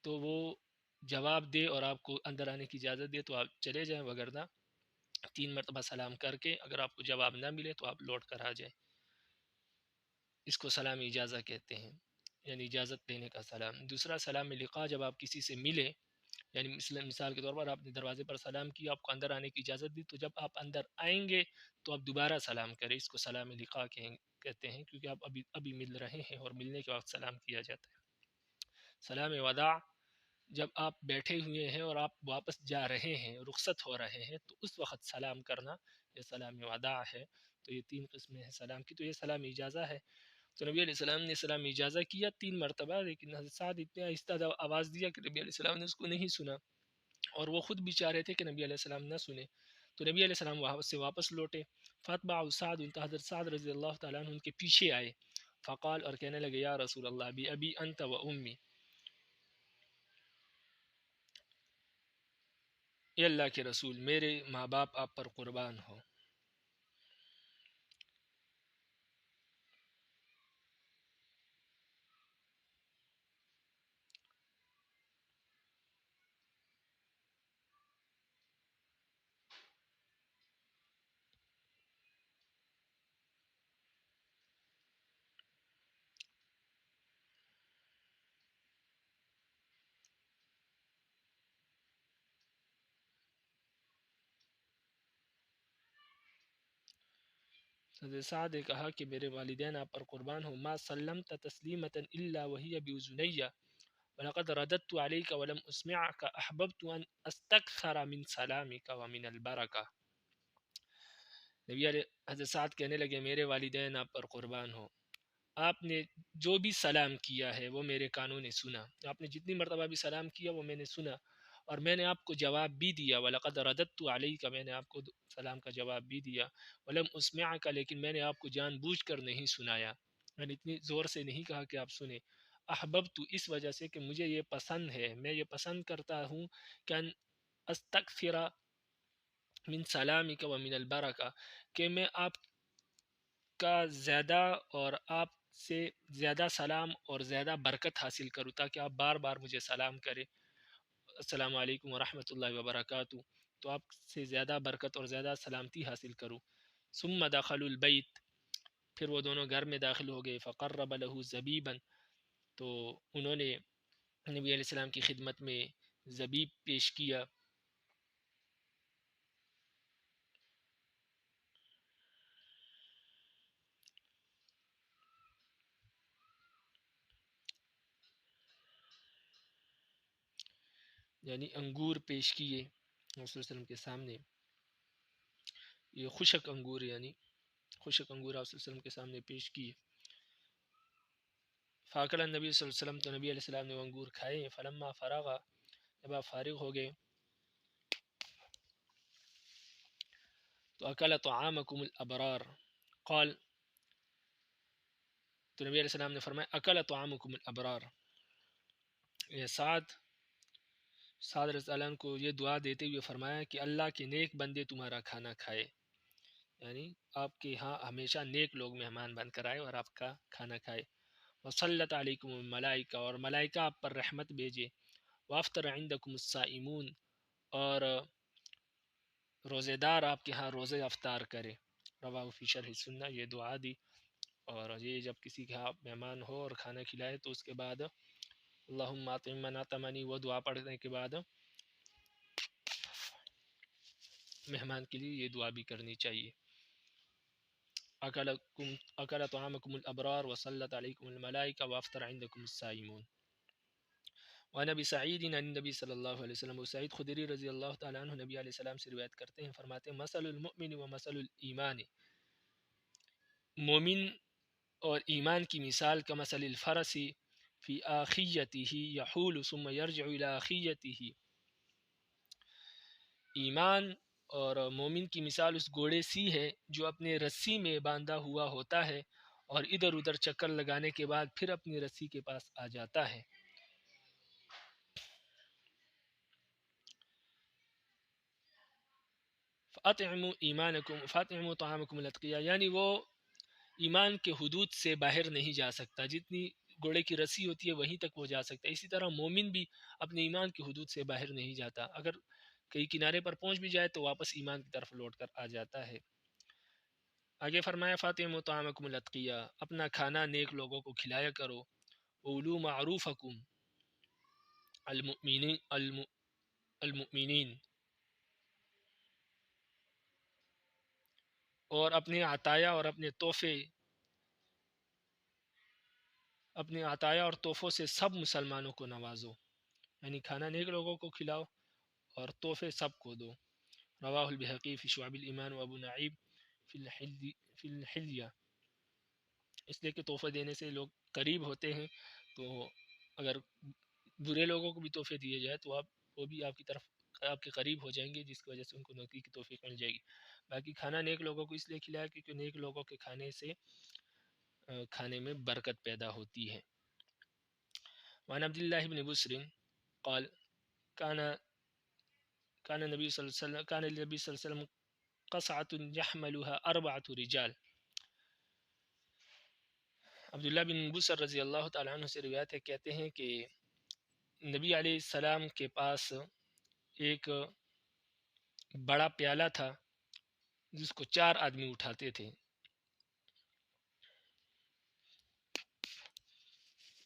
تو وہ جواب دے اور آپ کو اندر آنے کی اجازت دے تو آپ چلے جائیں، وگرنہ 3 مرتبہ سلام کر کے اگر آپ کو جواب نہ ملے تو آپ لوٹ کر آ جائیں. اس کو سلام اجازہ کہتے ہیں، یعنی اجازت دینے کا سلام. دوسرا سلام لقاء، جب آپ کسی سے ملے، یعنی مثال کے طور پر آپ نے دروازے پر سلام کیا، آپ کو اندر آنے کی اجازت دی، تو جب آپ اندر آئیں گے تو آپ دوبارہ سلام کریں. اس کو سلام لقاء کہتے ہیں، کیونکہ آپ ابھی مل رہے ہیں اور ملنے کے وقت سلام کیا جاتا ہے. سلام وداع، جب آپ بیٹھے ہوئے ہیں اور آپ واپس جا رہے ہیں، رخصت ہو رہے ہیں، تو اس وقت سلام کرنا، یہ سلام وداع ہے. تو یہ 3 قسمیں ہیں سلام کی. تو یہ سلام اجازہ ہے. تو نبی علیہ السلام نے سلام اجازہ کیا 3 مرتبہ، لیکن حضرت سعد اتنے آہستہ آواز دیا کہ نبی علیہ السلام نے اس کو نہیں سنا، اور وہ خود بھی چاہ رہے تھے کہ نبی علیہ السلام نہ سنے. تو نبی علیہ السلام وہاں سے واپس لوٹے. فاتبع سعد، حضرت سعد رضی اللہ تعالیٰ عنہ ان کے پیچھے آئے. فقال، اور کہنے لگے، یا رسول اللہ، بی ابی انت و امی، اے اللہ کے رسول، میرے ماں باپ آپ پر قربان ہو. حضرت سعد نے کہا کہ میرے والدین آپ پر قربان ہو. ما سلمت تسلیمتا الا وهي باذني ولقد رددت عليك ولم اسمعك احببت ان استكثر من سلامك ومن البركه. نبی علیہ حضرت سعد کہنے لگے، میرے والدین آپ پر قربان ہو، آپ نے جو بھی سلام کیا ہے وہ میرے کانوں نے سنا. آپ نے جتنی مرتبہ بھی سلام کیا وہ میں نے سنا، اور میں نے آپ کو جواب بھی دیا. وَلَقَدْ رَدَدْتُ عَلَيْكَ، میں نے آپ کو سلام کا جواب بھی دیا. وَلَمْ أُسْمِعَكَ، لیکن میں نے آپ کو جان بوجھ کر نہیں سنایا، میں نے اتنی زور سے نہیں کہا کہ آپ سنیں. احببت، اس وجہ سے کہ مجھے یہ پسند ہے، میں یہ پسند کرتا ہوں کہ ان استغفر من سلامک و من البرکہ، کہ میں آپ کا زیادہ اور آپ سے زیادہ سلام اور زیادہ برکت حاصل کروں، تاکہ آپ بار بار مجھے سلام کریں، السلام علیکم ورحمۃ اللہ وبرکاتہ، تو آپ سے زیادہ برکت اور زیادہ سلامتی حاصل کروں. ثم دخلوا البیت، پھر وہ دونوں گھر میں داخل ہو گئے. فقرب له زبیبا، تو انہوں نے نبی علیہ السلام کی خدمت میں زبیب پیش کیا. یعنی انگور پیش کیے رسول اللہ علیہ وسلم کے سامنے. یہ خشک انگور، یعنی خشک انگور رسول اللہ علیہ وسلم کے سامنے پیش کیے. فاکل النبی صلی اللہ علیہ وسلم، تو نبی علیہ السلام نے وہ انگور کھائے. فلما فرغا، جب آپ فارغ ہو گئے، تو اکل طعامکم الابرار قال، تو نبی علیہ السلام نے فرمایا اکل طعامکم الابرار. یہ سعد رضی اللہ عنہ کو یہ دعا دیتے ہوئے فرمایا کہ اللہ کے نیک بندے تمہارا کھانا کھائے، یعنی آپ کے ہاں ہمیشہ نیک لوگ مہمان بن کر آئے اور آپ کا کھانا کھائے. وصلت علیکم الملائکہ، اور ملائکہ آپ پر رحمت بھیجے. وافطر عندکم الصائمون، اور روزے دار آپ کے ہاں روزے افطار کرے. رواہ فی شرح سنہ، یہ دعا دی. اور یہ جب کسی کے ہاں مہمان ہو اور کھانا کھلائے تو اس کے بعد اللہم اطعم من اطعمنی، وہ دعا پڑھنے کے بعد مہمان کے لیے یہ دعا بھی کرنی چاہیے. اکل طعامکم الابرار وصلت علیکم الملائکہ وافطر عندکم الصائمون. وعن ابی سعید عن النبی صلی اللہ علیہ وسلم، سعید خدری رضی اللہ تعالیٰ عنہ نبی علیہ السلام سے روایت کرتے ہیں، فرماتے ہیں مثل المؤمن و مثل الایمان، مومن اور ایمان کی مثال کا مثل الفرس فی آخیتہ یحول ثم یرجع الی آخیتہ. ایمان اور مومن کی مثال اس گھوڑے سی ہے جو اپنے رسی میں باندھا ہوا ہوتا ہے اور ادھر ادھر چکر لگانے کے بعد پھر اپنی رسی کے پاس آ جاتا ہے. فاطعموا ایمانکم فاطعموا طعامکم الاتقیاء، یعنی وہ ایمان کے حدود سے باہر نہیں جا سکتا، جتنی گھوڑے کی رسی ہوتی ہے وہیں تک وہ جا سکتا ہے. اسی طرح مومن بھی اپنے ایمان کی حدود سے باہر نہیں جاتا. اگر کئی کنارے پر پہنچ بھی جائے تو واپس ایمان کی طرف لوٹ کر آ جاتا ہے۔ آگے فرمایا فاطمہ طعامکم الاتقیاء، اپنا کھانا نیک لوگوں کو کھلایا کرو، اولو معروفکم المؤمنین، اور اپنے عطایا اور اپنے تحفے، اپنے عطایا اور تحفوں سے سب مسلمانوں کو نوازو، یعنی کھانا نیک لوگوں کو کھلاؤ اور تحفے سب کو دو۔ رواہ البیہقی فی شعب الایمان و ابو نعیم فی الحلیہ، اس لیے کہ تحفے دینے سے لوگ قریب ہوتے ہیں، تو اگر برے لوگوں کو بھی تحفے دیے جائے تو وہ بھی آپ کی طرف آپ کے قریب ہو جائیں گے، جس کی وجہ سے ان کو نیکی کی توفیق مل جائے گی۔ باقی کھانا نیک لوگوں کو اس لیے کھلایا کیونکہ نیک لوگوں کے کھانے سے کھانے میں برکت پیدا ہوتی ہے۔ وعن عبد اللہ بن بسر قال كان النبي صلى الله عليه وسلم قصعة يحملها 4 رجال۔ عبداللہ بن بسر رضی اللہ تعالیٰ عنہ سے روایت ہے، کہتے ہیں کہ نبی علیہ السلام کے پاس ایک بڑا پیالہ تھا جس کو 4 آدمی اٹھاتے تھے،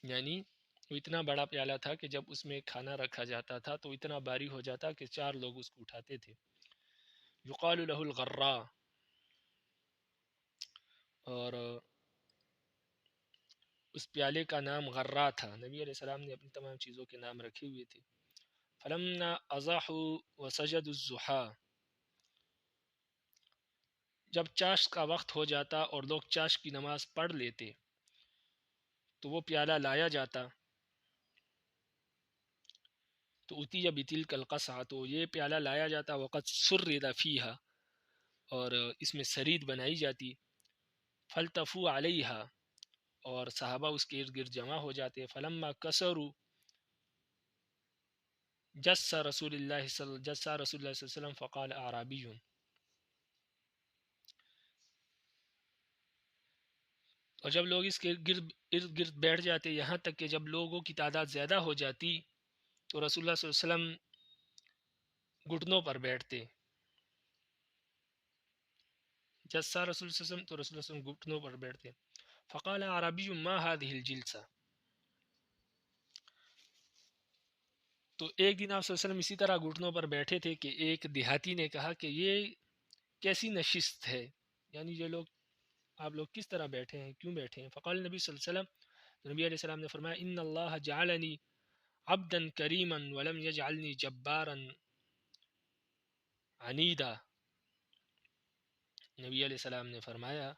یعنی وہ اتنا بڑا پیالہ تھا کہ جب اس میں کھانا رکھا جاتا تھا تو اتنا بھاری ہو جاتا کہ 4 لوگ اس کو اٹھاتے تھے۔ یقال له الغراء، اور اس پیالے کا نام غرا تھا۔ نبی علیہ السلام نے اپنی تمام چیزوں کے نام رکھے ہوئے تھے۔ فلما اضحوا وسجدوا الضحى، جب چاشت کا وقت ہو جاتا اور لوگ چاشت کی نماز پڑھ لیتے تو وہ پیالہ لایا جاتا، تو اتی بتلک القصعۃ، تو یہ پیالہ لایا جاتا، وقد سرد فیہا، اور اس میں سرید بنائی جاتی، فالتفوا علیہا، اور صحابہ اس کے ارد گرد جمع ہو جاتے۔ فلما کسروا جس رسول اللہ صلی اللہ علیہ وسلم فقال اعرابی، اور جب لوگ اس کے ارد گرد بیٹھ جاتے، یہاں تک کہ جب لوگوں کی تعداد زیادہ ہو جاتی تو رسول اللہ صلی اللہ علیہ وسلم گھٹنوں پر بیٹھتے، جسا رسول صلی اللہ علیہ وسلم، تو رسول اللہ صلی اللہ علیہ وسلم گھٹنوں پر بیٹھتے۔ فقال اعرابی ما هذه الجلسہ، تو ایک دن آپ صلی اللہ علیہ وسلم اسی طرح گھٹنوں پر بیٹھے تھے کہ ایک دیہاتی نے کہا کہ یہ کیسی نشست ہے، یعنی یہ لوگ آپ لوگ کس طرح بیٹھے ہیں، کیوں بیٹھے ہیں؟ فقال نبی صلی اللہ علیہ وسلم، نبی علیہ السلام نے فرمایا ان اللہ جعلنی عبدا کریما ولم یجعلنی جبارا عنیدا، نبی علیہ السلام نے فرمایا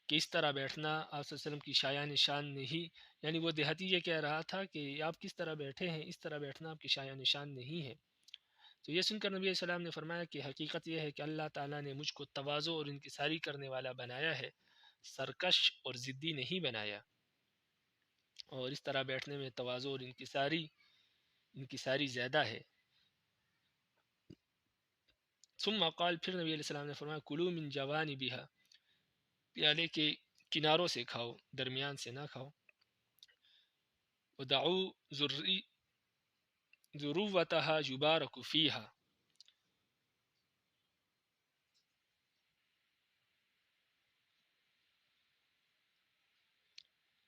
کہ اس طرح بیٹھنا آپ صلی اللہ علیہ وسلم کی شایان شان نہیں، یعنی وہ دیہاتی یہ کہہ رہا تھا کہ آپ کس طرح بیٹھے ہیں، اس طرح بیٹھنا آپ کی شایان شان نہیں ہے۔ تو یہ سن کر نبی علیہ السلام نے فرمایا کہ حقیقت یہ ہے کہ اللہ تعالیٰ نے مجھ کو تواضع اور انکساری کرنے والا بنایا ہے، سرکش اور ضدی نہیں بنایا، اور اس طرح بیٹھنے میں تواضع اور انکساری زیادہ ہے۔ ثم قال، پھر نبی علیہ السلام نے فرمایا کلوا من جوانبها، پیالے کے کناروں سے کھاؤ، درمیان سے نہ کھاؤ، ودعوا ذروتها یبارک فیہا،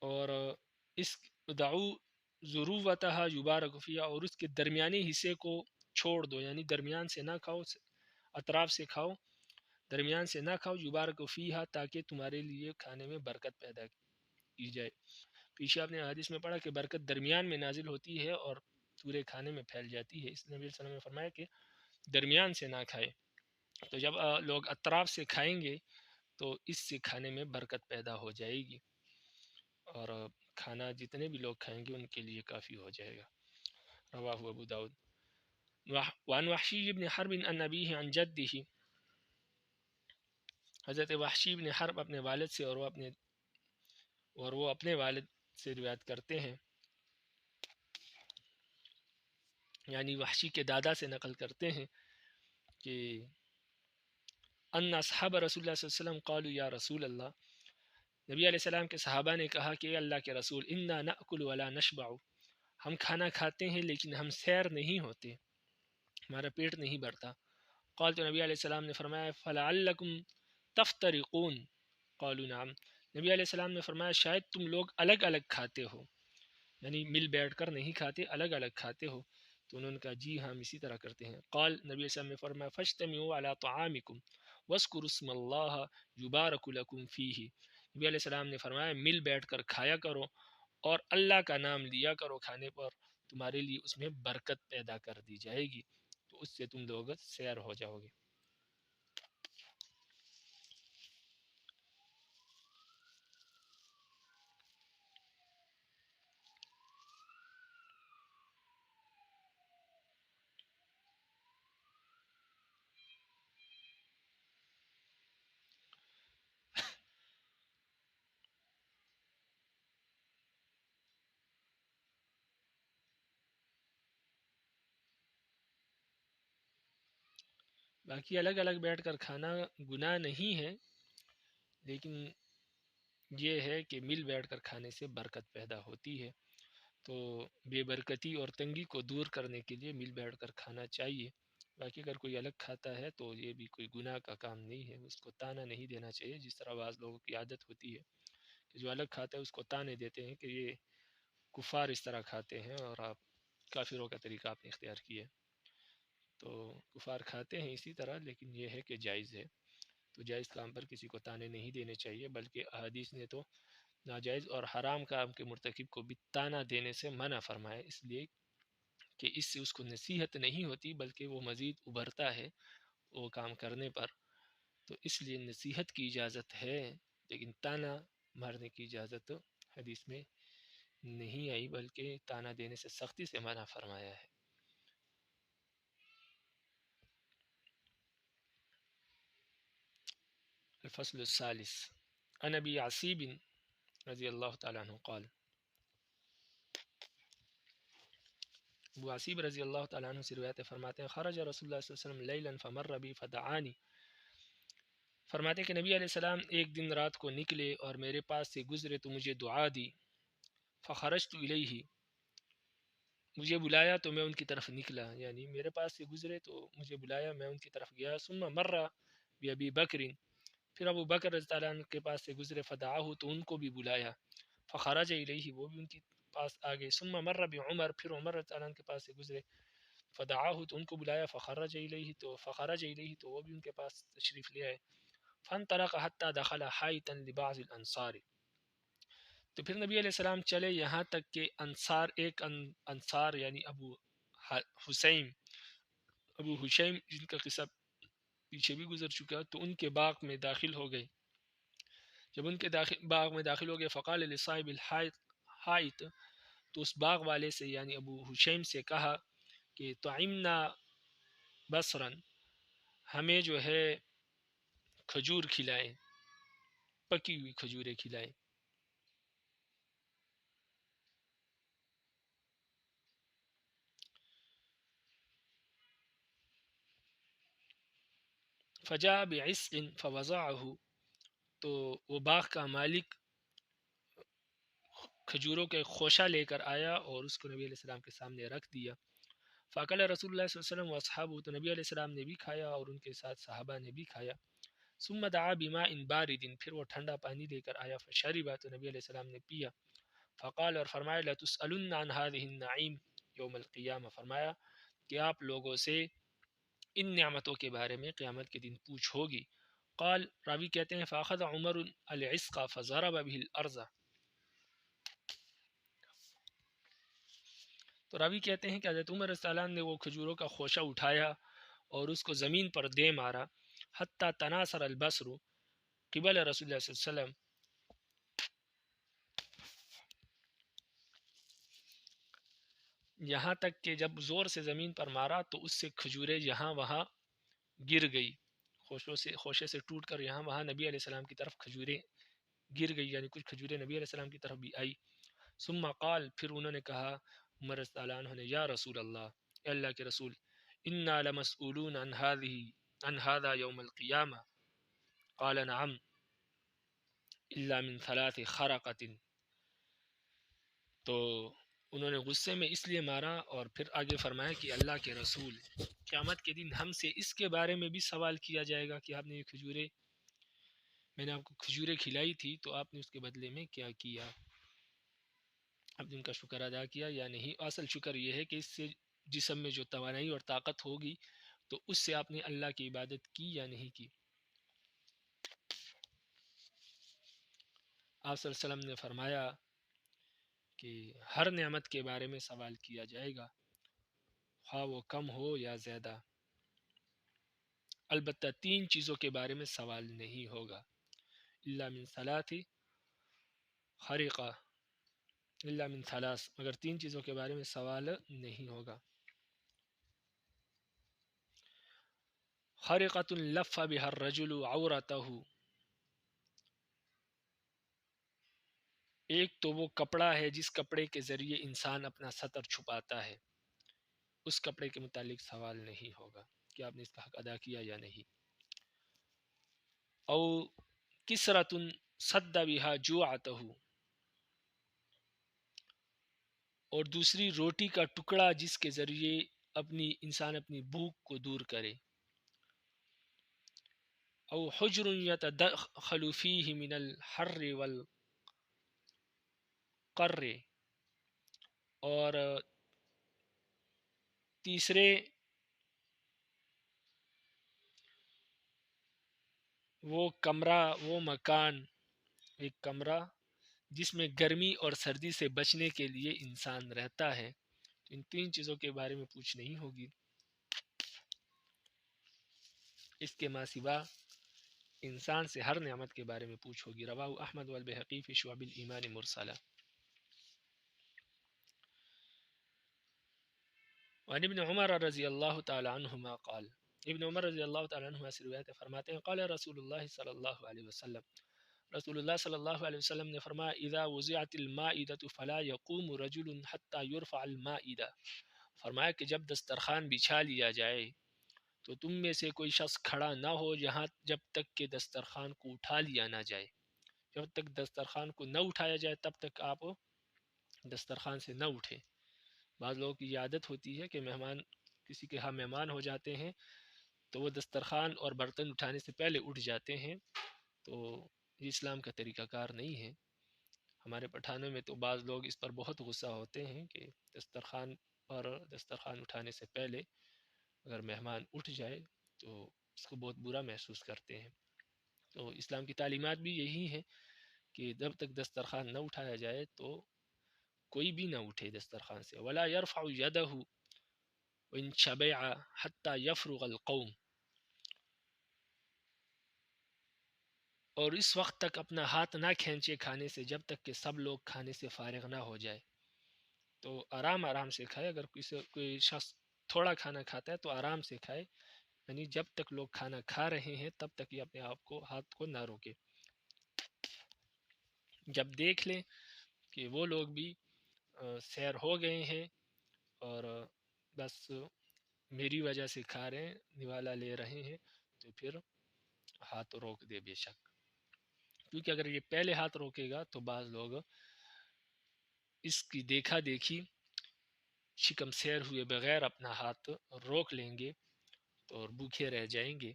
اور اس دعو ذروتها یبارک فیہا، اور اس کے درمیانی حصے کو چھوڑ دو، یعنی درمیان سے نہ کھاؤ، اطراف سے کھاؤ، درمیان سے نہ کھاؤ، یبارک فیہا، تاکہ تمہارے لیے کھانے میں برکت پیدا کی جائے۔ پیچھے آپ نے حدیث میں پڑھا کہ برکت درمیان میں نازل ہوتی ہے اور پورے کھانے میں پھیل جاتی ہے، اس نبی علیہ السلام نے فرمایا کہ درمیان سے نہ کھائے، تو جب لوگ اطراف سے کھائیں گے تو اس سے کھانے میں برکت پیدا ہو جائے گی، اور کھانا جتنے بھی لوگ کھائیں گے ان کے لیے کافی ہو جائے گا۔ رواہ ابو داؤد۔ وعن وحشی بن حرب عن ابیہ عن جدہ، حضرت وحشی بن حرب اپنے والد سے اور وہ اپنے والد سے روایت کرتے ہیں، یعنی وحشی کے دادا سے نقل کرتے ہیں کہ ان اصحاب رسول اللہ صلی اللہ علیہ وسلم قالوا یا رسول اللہ، نبی علیہ السلام کے صحابہ نے کہا کہ اے اللہ کے رسول، انا نأکل ولا نشبع، ہم کھانا کھاتے ہیں لیکن ہم سیر نہیں ہوتے، ہمارا پیٹ نہیں بھرتا۔ قال تو نبی علیہ السلام نے فرمایا فلعلکم تفترقون قالوا نعم، نبی علیہ السلام نے فرمایا شاید تم لوگ الگ الگ کھاتے ہو، یعنی مل بیٹھ کر نہیں کھاتے، الگ الگ کھاتے ہو۔ تو انہوں نے کہا جی ہم اسی طرح کرتے ہیں۔ قال نبی علیہ السلام نے فرمایا فاجتمعوا علی طعامکم واذکروا اسم اللہ یبارک لکم فیہ، نبی علیہ السلام نے فرمایا مل بیٹھ کر کھایا کرو اور اللہ کا نام لیا کرو کھانے پر، تمہارے لیے اس میں برکت پیدا کر دی جائے گی، تو اس سے تم لوگ سیر ہو جاؤ گے۔ باقی الگ الگ بیٹھ کر کھانا گناہ نہیں ہے، لیکن یہ ہے کہ مل بیٹھ کر کھانے سے برکت پیدا ہوتی ہے، تو بے برکتی اور تنگی کو دور کرنے کے لیے مل بیٹھ کر کھانا چاہیے۔ باقی اگر کوئی الگ کھاتا ہے تو یہ بھی کوئی گناہ کا کام نہیں ہے، اس کو تانا نہیں دینا چاہیے، جس طرح بعض لوگوں کی عادت ہوتی ہے کہ جو الگ کھاتا ہے اس کو تانے دیتے ہیں کہ یہ کفار اس طرح کھاتے ہیں اور آپ کافروں کا طریقہ آپ نے اختیار کیا ہے۔ تو کفار کھاتے ہیں اسی طرح، لیکن یہ ہے کہ جائز ہے، تو جائز کام پر کسی کو تانے نہیں دینے چاہیے، بلکہ احادیث نے تو ناجائز اور حرام کام کے مرتکب کو بھی تانا دینے سے منع فرمایا، اس لیے کہ اس سے اس کو نصیحت نہیں ہوتی بلکہ وہ مزید ابھرتا ہے وہ کام کرنے پر، تو اس لیے نصیحت کی اجازت ہے، لیکن تانا مارنے کی اجازت حدیث میں نہیں آئی، بلکہ تانا دینے سے سختی سے منع فرمایا ہے۔ الفصل الثالث عن ابی عصیب رضی اللہ تعالیٰ عنہ قال، ابو عصیب رضی اللہ تعالیٰ عنہ سے روایت فرماتے ہیں خرج رسول اللہ صلی اللہ علیہ وسلم لیلا فمر بی فدعانی، فرماتے کہ نبی علیہ السلام ایک دن رات کو نکلے اور میرے پاس سے گزرے تو مجھے دعا دی، فخرجت الیہ، مجھے بلایا تو میں ان کی طرف نکلا، یعنی میرے پاس سے گزرے تو مجھے بلایا میں ان کی طرف گیا، ثم مر بی بکر، پھر ابو بکر رضی اللہ عنہ کے پاس سے گزرے، فدعاہ تو ان کو بھی بلایا، فخرج الیہ وہ بھی ان کے پاس آ گئے، ثم مر بعمر، پھر عمر رضی اللہ عنہ کے پاس سے گزرے، فدعاہ تو ان کو بلایا، فخرج الیہ تو وہ بھی ان کے پاس تشریف لے آئے، فانطلق حتى دخل حائطا لبعض الانصار، تو پھر نبی علیہ السلام چلے یہاں تک کہ انصار یعنی ابو حسین جن کا قصہ پیچھے بھی گزر چکا، تو ان کے باغ میں داخل ہو گئے، جب ان کے باغ میں داخل ہو گئے، فقال لصاحب الحائط، تو اس باغ والے سے یعنی ابو حسین سے کہا کہ طعمنا بصرا، ہمیں جو ہے کھجور کھلائیں، پکی ہوئی کھجوریں کھلائیں، فجاء بعسق فوضعه، تو وہ باغ کا مالک کھجوروں کے خوشہ لے کر آیا اور اس کو نبی علیہ السلام کے سامنے رکھ دیا، فاکل رسول اللہ صلی اللہ علیہ وسلم واصحابہ، تو نبی علیہ السلام نے بھی کھایا اور ان کے ساتھ صحابہ نے بھی کھایا، ثم دعا بماء بارد، پھر وہ ٹھنڈا پانی لے کر آیا، فشرب، تو نبی علیہ السلام نے پیا، فقال، اور فرمایا لتسألن عن هذه النعیم یوم القیامہ، فرمایا کہ آپ لوگوں سے ان نعمتوں کے بارے میں قیامت کے دن پوچھ ہوگی۔ قال، راوی کہتے ہیں فاخذ عمر العسق فضرب به الارض، تو راوی کہتے ہیں کہ حضرت عمر رضی اللہ عنہ نے وہ کھجوروں کا خوشہ اٹھایا اور اس کو زمین پر دے مارا، حتی تناثر البصر قبل رسول اللہ صلی اللہ علیہ وسلم، یہاں تک کہ جب زور سے زمین پر مارا تو اس سے کھجوریں یہاں وہاں گر گئی، خوشے سے ٹوٹ کر یہاں وہاں نبی علیہ السلام کی طرف کھجوریں گر گئی، یعنی کچھ کھجوریں نبی علیہ السلام کی طرف بھی آئی، ثم قال، پھر انہوں نے کہا عمر رضی اللہ عنہ نے، یا رسول اللہ، اے اللہ کے رسول، انا لمسئولون عن هذا یوم القیامہ، قال نعم الا من ثلاث خرقۃ، تو انہوں نے غصے میں اس لیے مارا، اور پھر آگے فرمایا کہ اللہ کے رسول، قیامت کے دن ہم سے اس کے بارے میں بھی سوال کیا جائے گا کہ آپ نے یہ کھجوریں، میں نے آپ کو کھجوریں کھلائی تھی تو آپ نے اس کے بدلے میں کیا کیا، آپ نے ان کا شکر ادا کیا یا نہیں؟ اصل شکر یہ ہے کہ اس سے جسم میں جو توانائی اور طاقت ہوگی تو اس سے آپ نے اللہ کی عبادت کی یا نہیں کی۔ آپ صلی اللہ علیہ وسلم نے فرمایا کہ ہر نعمت کے بارے میں سوال کیا جائے گا، خواہ وہ کم ہو یا زیادہ، البتہ تین چیزوں کے بارے میں سوال نہیں ہوگا، الا من ثلاث خرقہ، الا من ثلاث، مگر تین چیزوں کے بارے میں سوال نہیں ہوگا۔ خرقۃ لف بها الرجل عورته، ایک تو وہ کپڑا ہے جس کپڑے کے ذریعے انسان اپنا سطر چھپاتا ہے، اس کپڑے کے متعلق سوال نہیں ہوگا کہ آپ نے اس کا حق ادا کیا یا نہیں۔ او کسرۃ سد بها جوعته، اور دوسری روٹی کا ٹکڑا جس کے ذریعے انسان اپنی بھوک کو دور کرے۔ او حجر يتدخل فيه من الحر والقر، اور تیسرے وہ کمرہ، وہ مکان، ایک کمرہ جس میں گرمی اور سردی سے بچنے کے لیے انسان رہتا ہے۔ تو ان تین چیزوں کے بارے میں پوچھ نہیں ہوگی، اس کے ماں سوا انسان سے ہر نعمت کے بارے میں پوچھ ہوگی۔ رواہ احمد والبیہقی فی شعب الایمان مرسلہ۔ وعن ابن عمر رضی اللہ تعالی عنہما قال، ابن عمر رضی اللہ تعالی عنہما سے روایت فرماتے ہیں، قال رسول اللہ صلی اللہ علیہ وسلم، رسول اللہ صلی اللہ علیہ وسلم نے فرمایا، اذا وضعت المائدۃ فلا يقوم رجل حتى يرفع المائدہ، فرمایا کہ جب دسترخوان بچھا لیا جائے تو تم میں سے کوئی شخص کھڑا نہ ہو جب تک کہ دسترخوان کو اٹھا لیا نہ جائے، جب تک دسترخوان کو نہ اٹھایا جائے تب تک آپ دسترخوان سے نہ اٹھیں۔ بعض لوگوں کی یہ عادت ہوتی ہے کہ مہمان، کسی کے ہاں مہمان ہو جاتے ہیں تو وہ دسترخوان اور برتن اٹھانے سے پہلے اٹھ جاتے ہیں، تو یہ اسلام کا طریقہ کار نہیں ہے۔ ہمارے پٹھانوں میں تو بعض لوگ اس پر بہت غصہ ہوتے ہیں کہ دسترخوان اٹھانے سے پہلے اگر مہمان اٹھ جائے تو اس کو بہت برا محسوس کرتے ہیں۔ تو اسلام کی تعلیمات بھی یہی ہیں کہ جب تک دسترخوان نہ اٹھایا جائے تو کوئی بھی نہ اٹھے دسترخوان سے۔ ولا يرفع يده وان شبع حتى يفرغ القوم، اور اس وقت تک اپنا ہاتھ نہ کھینچے کھانے سے جب تک کہ سب لوگ کھانے سے فارغ نہ ہو جائے۔ تو آرام آرام سے کھائے، اگر کوئی شخص تھوڑا کھانا کھاتا ہے تو آرام سے کھائے، یعنی جب تک لوگ کھانا کھا رہے ہیں تب تک یہ اپنے آپ کو، ہاتھ کو نہ روکے۔ جب دیکھ لیں کہ وہ لوگ بھی سیر ہو گئے ہیں اور بس میری وجہ سے کھا رہے ہیں، نوالا لے رہے ہیں، تو پھر ہاتھ روک دے بے شک، کیونکہ اگر یہ پہلے ہاتھ روکے گا تو بعض لوگ اس کی دیکھا دیکھی شکم سیر ہوئے بغیر اپنا ہاتھ روک لیں گے تو اور بھوکے رہ جائیں گے،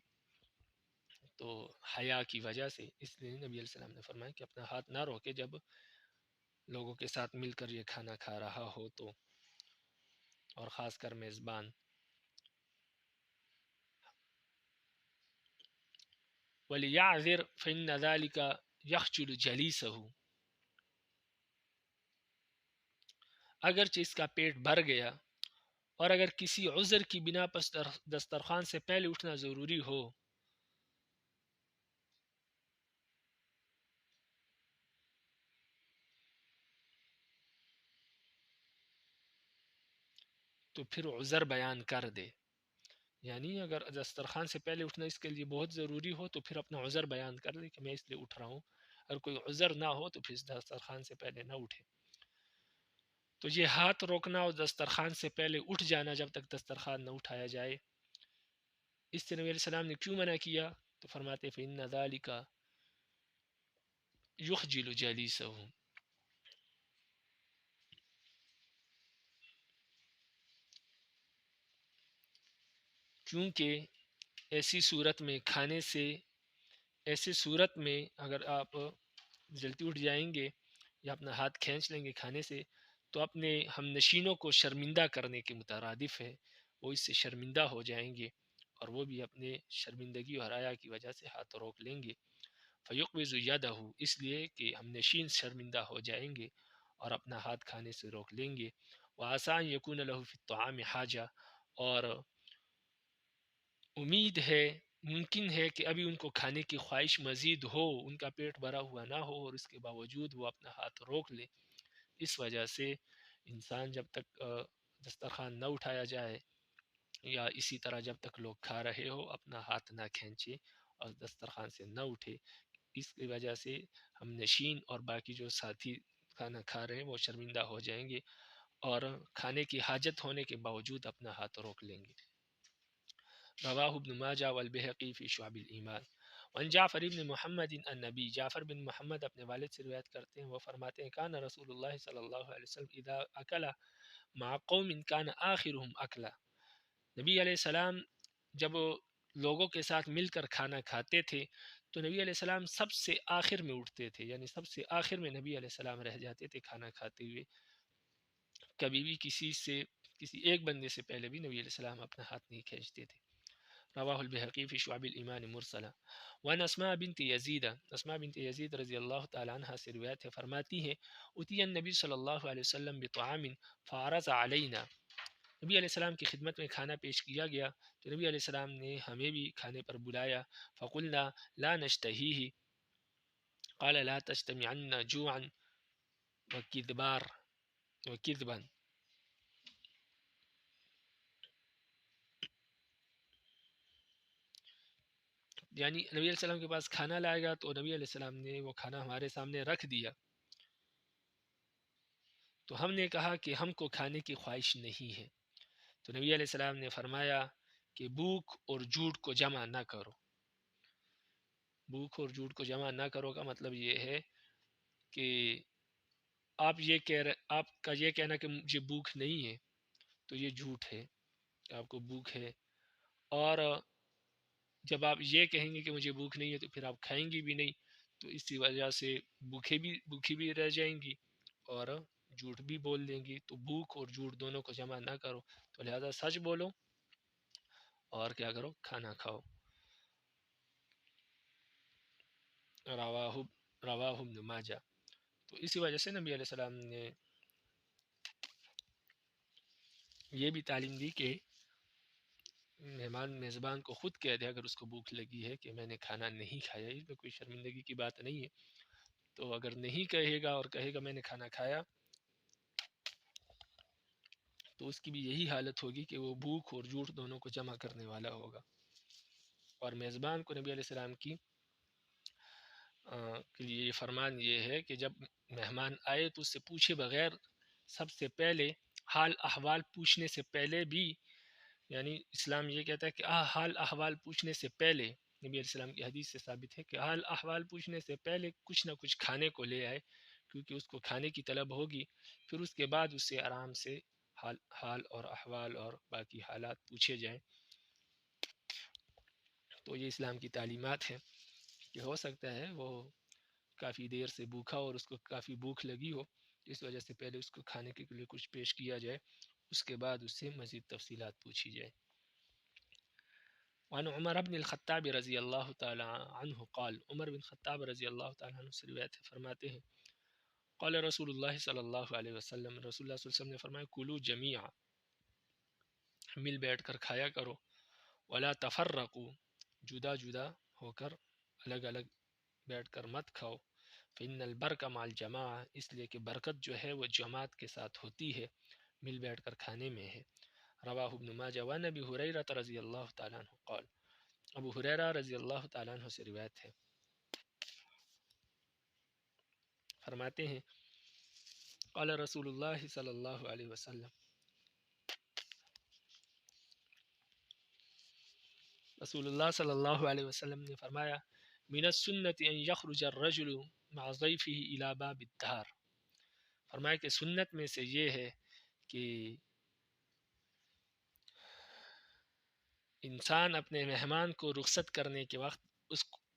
تو حیا کی وجہ سے۔ اس لیے نبی علیہ السلام نے فرمایا کہ اپنا ہاتھ نہ روکے جب لوگوں کے ساتھ مل کر یہ کھانا کھا رہا ہو تو، اور خاص کر میزبان۔ وَلْيَعْذِرْ فَإِنَّ ذَلِكَ يَخْجُلُ جَلِيسَهُ، اگرچہ اس کا پیٹ بھر گیا اور اگر کسی عذر کی بنا پر دسترخوان سے پہلے اٹھنا ضروری ہو تو پھر عذر بیان کر دے، یعنی اگر دسترخوان سے پہلے اٹھنا اس کے لیے بہت ضروری ہو تو پھر اپنا عذر بیان کر دے کہ میں اس لیے اٹھ رہا ہوں، اگر کوئی عذر نہ ہو تو پھر دسترخوان سے پہلے نہ اٹھے۔ تو یہ ہاتھ روکنا اور دسترخوان سے پہلے اٹھ جانا جب تک دسترخوان نہ اٹھایا جائے، اس سے نبی علیہ السلام نے کیوں منع کیا؟ تو فرماتے فإن ذلك يخجل جليسه، چونکہ ایسی صورت میں اگر آپ جلدی اٹھ جائیں گے یا اپنا ہاتھ کھینچ لیں گے کھانے سے تو اپنے ہم نشینوں کو شرمندہ کرنے کے مترادف ہے، وہ اس سے شرمندہ ہو جائیں گے اور وہ بھی اپنے شرمندگی اور حیا کی وجہ سے ہاتھ روک لیں گے۔ فیقبض یدہ، اس لیے کہ ہم نشین شرمندہ ہو جائیں گے اور اپنا ہاتھ کھانے سے روک لیں گے۔ وآسان یکون لہ فی الطعام حاجہ، اور امید ہے، ممکن ہے کہ ابھی ان کو کھانے کی خواہش مزید ہو، ان کا پیٹ بھرا ہوا نہ ہو اور اس کے باوجود وہ اپنا ہاتھ روک لے۔ اس وجہ سے انسان جب تک دسترخوان نہ اٹھایا جائے یا اسی طرح جب تک لوگ کھا رہے ہو اپنا ہاتھ نہ کھینچے اور دسترخوان سے نہ اٹھے، اس کی وجہ سے ہم نشین اور باقی جو ساتھی کھانا کھا رہے ہیں وہ شرمندہ ہو جائیں گے اور کھانے کی حاجت ہونے کے باوجود اپنا ہاتھ روک لیں گے۔ رواہ ابن ماجہ والبہقی فی شعب الایمان۔ وان جعفر بن محمد النبی، جعفر بن محمد اپنے والد سے روایت کرتے ہیں، وہ فرماتے ہیں کان رسول اللہ صلی اللہ علیہ وسلم اذا اکل مع قوم کان آخرهم اکلا، نبی علیہ السلام جب لوگوں کے ساتھ مل کر کھانا کھاتے تھے تو نبی علیہ السلام سب سے آخر میں اٹھتے تھے، یعنی سب سے آخر میں نبی علیہ السلام رہ جاتے تھے کھانا کھاتے ہوئے، کبھی بھی کسی ایک بندے سے پہلے بھی نبی علیہ السلام اپنا ہاتھ نہیں کھینچتے تھے۔ رواہ البہقی فی شعب الایمان مرسلہ۔ وان اسماء بنت یزید، اسماء بنت یزید رضی اللہ تعالی عنہ سے روایت ہے، فرماتی ہے اتی النبی صلی اللہ علیہ وسلم بطعام فعرض علینا، نبی علیہ السلام کی خدمت میں کھانا پیش کیا گیا تو نبی علیہ السلام نے ہمیں بھی کھانے پر بلایا، فقلنا لا نشتہیہ، قال لا تجتمعن جوعا وکذبا، یعنی نبی علیہ السلام کے پاس کھانا لائے گا تو نبی علیہ السلام نے وہ کھانا ہمارے سامنے رکھ دیا تو ہم نے کہا کہ ہم کو کھانے کی خواہش نہیں ہے، تو نبی علیہ السلام نے فرمایا کہ بھوک اور جھوٹ کو جمع نہ کرو۔ بھوک اور جھوٹ کو جمع نہ کرو کا مطلب یہ ہے کہ آپ کا یہ کہنا کہ مجھے بھوک نہیں ہے تو یہ جھوٹ ہے، آپ کو بھوک ہے، اور جب آپ یہ کہیں گے کہ مجھے بھوک نہیں ہے تو پھر آپ کھائیں گی بھی نہیں، تو اسی وجہ سے بھوکھی بھی رہ جائیں گی اور جھوٹ بھی بول دیں گی، تو بھوک اور جھوٹ دونوں کو جمع نہ کرو، تو لہذا سچ بولو اور کیا کرو، کھانا کھاؤ۔ رواہ ابن ماجہ۔ تو اسی وجہ سے نبی علیہ السلام نے یہ بھی تعلیم دی کہ میزبان کو خود کہہ دے اگر اس کو بھوک لگی ہے کہ میں نے کھانا نہیں کھایا، اس میں کوئی شرمندگی کی بات نہیں ہے، تو اگر نہیں کہے گا اور کہے گا میں نے کھانا کھایا تو اس کی بھی یہی حالت ہوگی کہ وہ بھوک اور جھوٹ دونوں کو جمع کرنے والا ہوگا۔ اور میزبان کو نبی علیہ السلام کی کے لیے یہ فرمان یہ ہے کہ جب مہمان آئے تو اس سے پوچھے بغیر، سب سے پہلے حال احوال پوچھنے سے پہلے بھی، یعنی اسلام یہ کہتا ہے کہ حال احوال پوچھنے سے پہلے، نبی علیہ السلام کی حدیث سے ثابت ہے کہ حال احوال پوچھنے سے پہلے کچھ نہ کچھ کھانے کو لے آئے، کیونکہ اس کو کھانے کی طلب ہوگی، پھر اس کے بعد اس سے آرام سے حال اور احوال اور باقی حالات پوچھے جائیں۔ تو یہ اسلام کی تعلیمات ہیں کہ ہو سکتا ہے وہ کافی دیر سے بھوکا اور اس کو کافی بھوک لگی ہو، اس وجہ سے پہلے اس کو کھانے کے لیے کچھ پیش کیا جائے، اس کے بعد اس سے مزید تفصیلات پوچھی جائے۔ وعن عمر بن الخطاب رضی اللہ تعالی عنہ قال، عمر بن خطاب رضی اللہ تعالی عنہ سے روایت فرماتے ہیں قال رسول اللہ صلی اللہ علیہ وسلم، رسول اللہ صلی اللہ علیہ وسلم نے فرمایا کلوا جمیعا، مل بیٹھ کر کھایا کرو، ولا تفرقوا، جدا جدا ہو کر الگ الگ بیٹھ کر مت کھاؤ، فإن البرکۃ مع الجماعہ، اس لیے کہ برکت جو ہے وہ جماعت کے ساتھ ہوتی ہے، مل بیٹھ کر کھانے میں ہے۔ رواہ ابن ماجہ۔ وعن ابی ہریرہ رضی اللہ تعالی عنہ قال، ابو ہریرہ رضی اللہ تعالی عنہ سے روایت ہے، فرماتے ہیں قال رسول اللہ صلی اللہ علیہ وسلم، رسول اللہ صلی اللہ علیہ وسلم نے فرمایا من السنت ان یخرج الرجل مع ضیفہ الی باب الدار، فرمایا کہ سنت میں سے یہ ہے کہ انسان اپنے مہمان کو رخصت کرنے کے وقت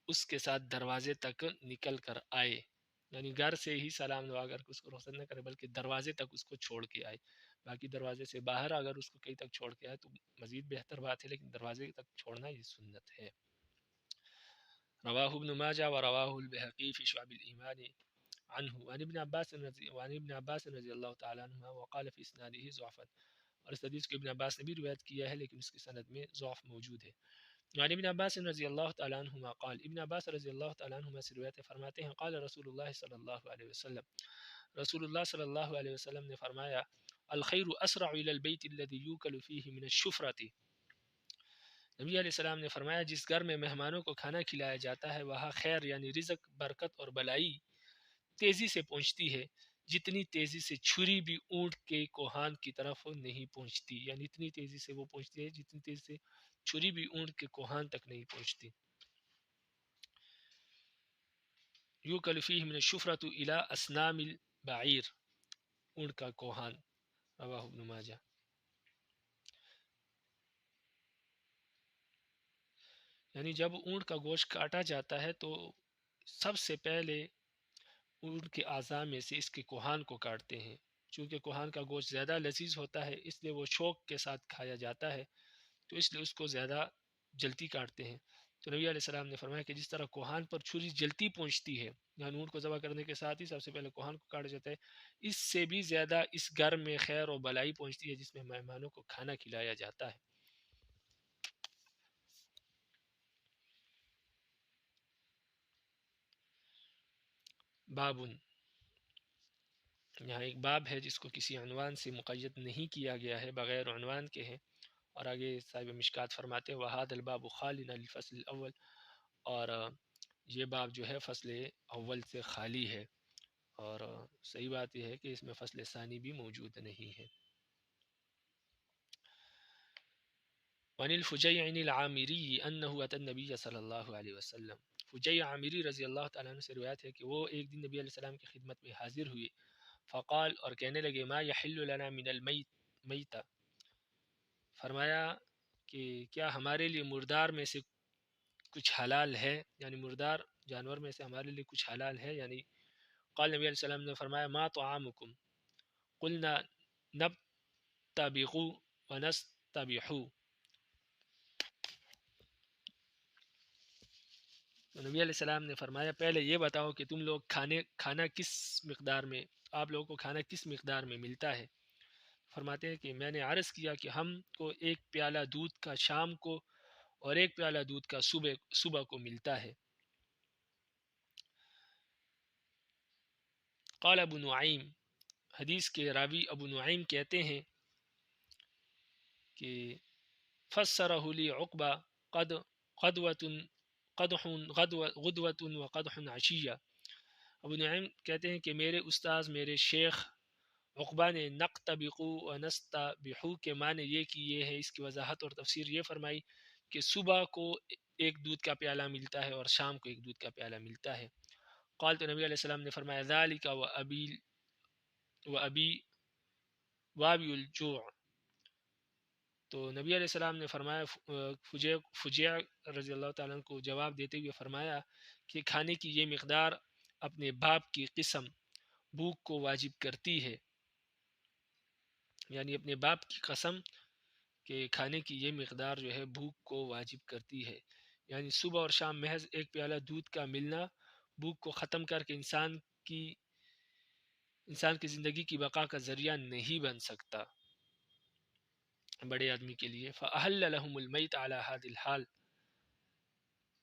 اس کے ساتھ دروازے تک نکل کر آئے، یعنی گھر سے ہی سلام دعا کر کے اس کو رخصت نہ کرے بلکہ دروازے تک اس کو چھوڑ کے آئے. باقی دروازے سے باہر اگر اس کو کہیں تک چھوڑ کے آئے تو مزید بہتر بات ہے، لیکن دروازے تک چھوڑنا یہ سنت ہے. رواہ ابن ماجہ و رواہ البہقی فی شعب الایمان عنہ وعن ابن عباس رضی اللہ تعالی عنہ وقال فی اسنادہ ضعف، اور اس حدیث کو ابن عباس نے بھی روایت کیا ہے لیکن اس کی سند میں ضعف موجود ہے. وعن ابن عباس رضی اللہ تعالی عنہما قال، ابن عباس رضی اللہ تعالی عنہما سے روایت فرماتے ہیں قال رسول اللہ صلی اللہ علیہ وسلم، رسول اللہ صلی اللہ علیہ وسلم نے فرمایا الخیر اسرع الى البیت الذي یوکل فیہ من الشفرۃ، نبی علیہ السلام نے فرمایا جس گھر میں مہمانوں کو کھانا کھلایا جاتا ہے وہاں خیر یعنی رزق، برکت اور بلائی تیزی سے پہنچتی ہے جتنی تیزی سے چھری بھی اونٹ کے کوہان کی طرف نہیں پہنچتی، یعنی اتنی تیزی سے وہ پہنچتی ہے جتنی تیزی سے چھری بھی اونٹ کے کوہان تک نہیں پہنچتی. یوکل فیہ من الشفرۃ الی اسنام البعیر، اونٹ کا کوہان. رواہ ابن ماجہ. یعنی جب اونٹ کا گوشت کاٹا جاتا ہے تو سب سے پہلے اونٹ کے اعضاء میں سے اس کے کوہان کو کاٹتے ہیں. چونکہ کوہان کا گوشت زیادہ لذیذ ہوتا ہے اس لیے وہ شوق کے ساتھ کھایا جاتا ہے، تو اس لیے اس کو زیادہ جلدی کاٹتے ہیں. تو نبی علیہ السلام نے فرمایا کہ جس طرح کوہان پر چھری جلدی پہنچتی ہے، یعنی اونٹ کو ذبح کرنے کے ساتھ ہی سب سے پہلے کوہان کو کاٹا جاتا ہے، اس سے بھی زیادہ اس گھر میں خیر و بلائی پہنچتی ہے جس میں مہمانوں کو کھانا کھلایا جاتا ہے. بابن، یہاں ایک باب ہے جس کو کسی عنوان سے مقید نہیں کیا گیا ہے، بغیر عنوان کے ہیں. اور آگے صاحب مشکات فرماتے ہیں وحاد الباب خالن الفصل الاول، اور یہ باب جو ہے فصل اول سے خالی ہے، اور صحیح بات یہ ہے کہ اس میں فصل ثانی بھی موجود نہیں ہے. وعن الفجیع العامری انه اتى النبی صلی اللہ علیہ وسلم، فجیع عامری رضی اللہ تعالیٰ عنہ سے روایت ہے کہ وہ ایک دن نبی علیہ السلام کی خدمت میں حاضر ہوئے، فقال، اور کہنے لگے ما یحل لنا من المیت، فرمایا کہ کیا ہمارے لیے مردار میں سے کچھ حلال ہے، یعنی مردار جانور میں سے ہمارے لیے کچھ حلال ہے. یعنی قال نبی علیہ السلام نے فرمایا ما طعامکم، قلنا نبتبغ ونستبح، تو نبی علیہ السلام نے فرمایا پہلے یہ بتاؤ کہ تم لوگ کھانا کس مقدار میں، آپ لوگوں کو کھانا کس مقدار میں ملتا ہے. فرماتے ہیں کہ میں نے عرض کیا کہ ہم کو ایک پیالہ دودھ کا شام کو اور ایک پیالہ دودھ کا صبح کو ملتا ہے. قال ابو نعیم، حدیث کے راوی ابو نعیم کہتے ہیں کہ فسرہ لی عقبہ غدوۃ وقدح عشیہ، ابو نعیم کہتے ہیں کہ میرے استاذ میرے شیخ عقبہ نے نقتبق و نستبح کے معنی یہ کیے ہیں، اس کی وضاحت اور تفسیر یہ فرمائی کہ صبح کو ایک دودھ کا پیالہ ملتا ہے اور شام کو ایک دودھ کا پیالہ ملتا ہے. قال، تو نبی علیہ السلام نے فرمایا ذالک و ابی وابی الجوع، تو نبی علیہ السلام نے فرمایا فجیع رضی اللہ تعالیٰ عنہ کو جواب دیتے ہوئے فرمایا کہ کھانے کی یہ مقدار اپنے باپ کی قسم بھوک کو واجب کرتی ہے، یعنی اپنے باپ کی قسم کہ کھانے کی یہ مقدار جو ہے بھوک کو واجب کرتی ہے. یعنی صبح اور شام محض ایک پیالہ دودھ کا ملنا بھوک کو ختم کر کے انسان کی زندگی کی بقا کا ذریعہ نہیں بن سکتا بڑے آدمی کے لیے. فأحل لهم المیت علی هذه الحال،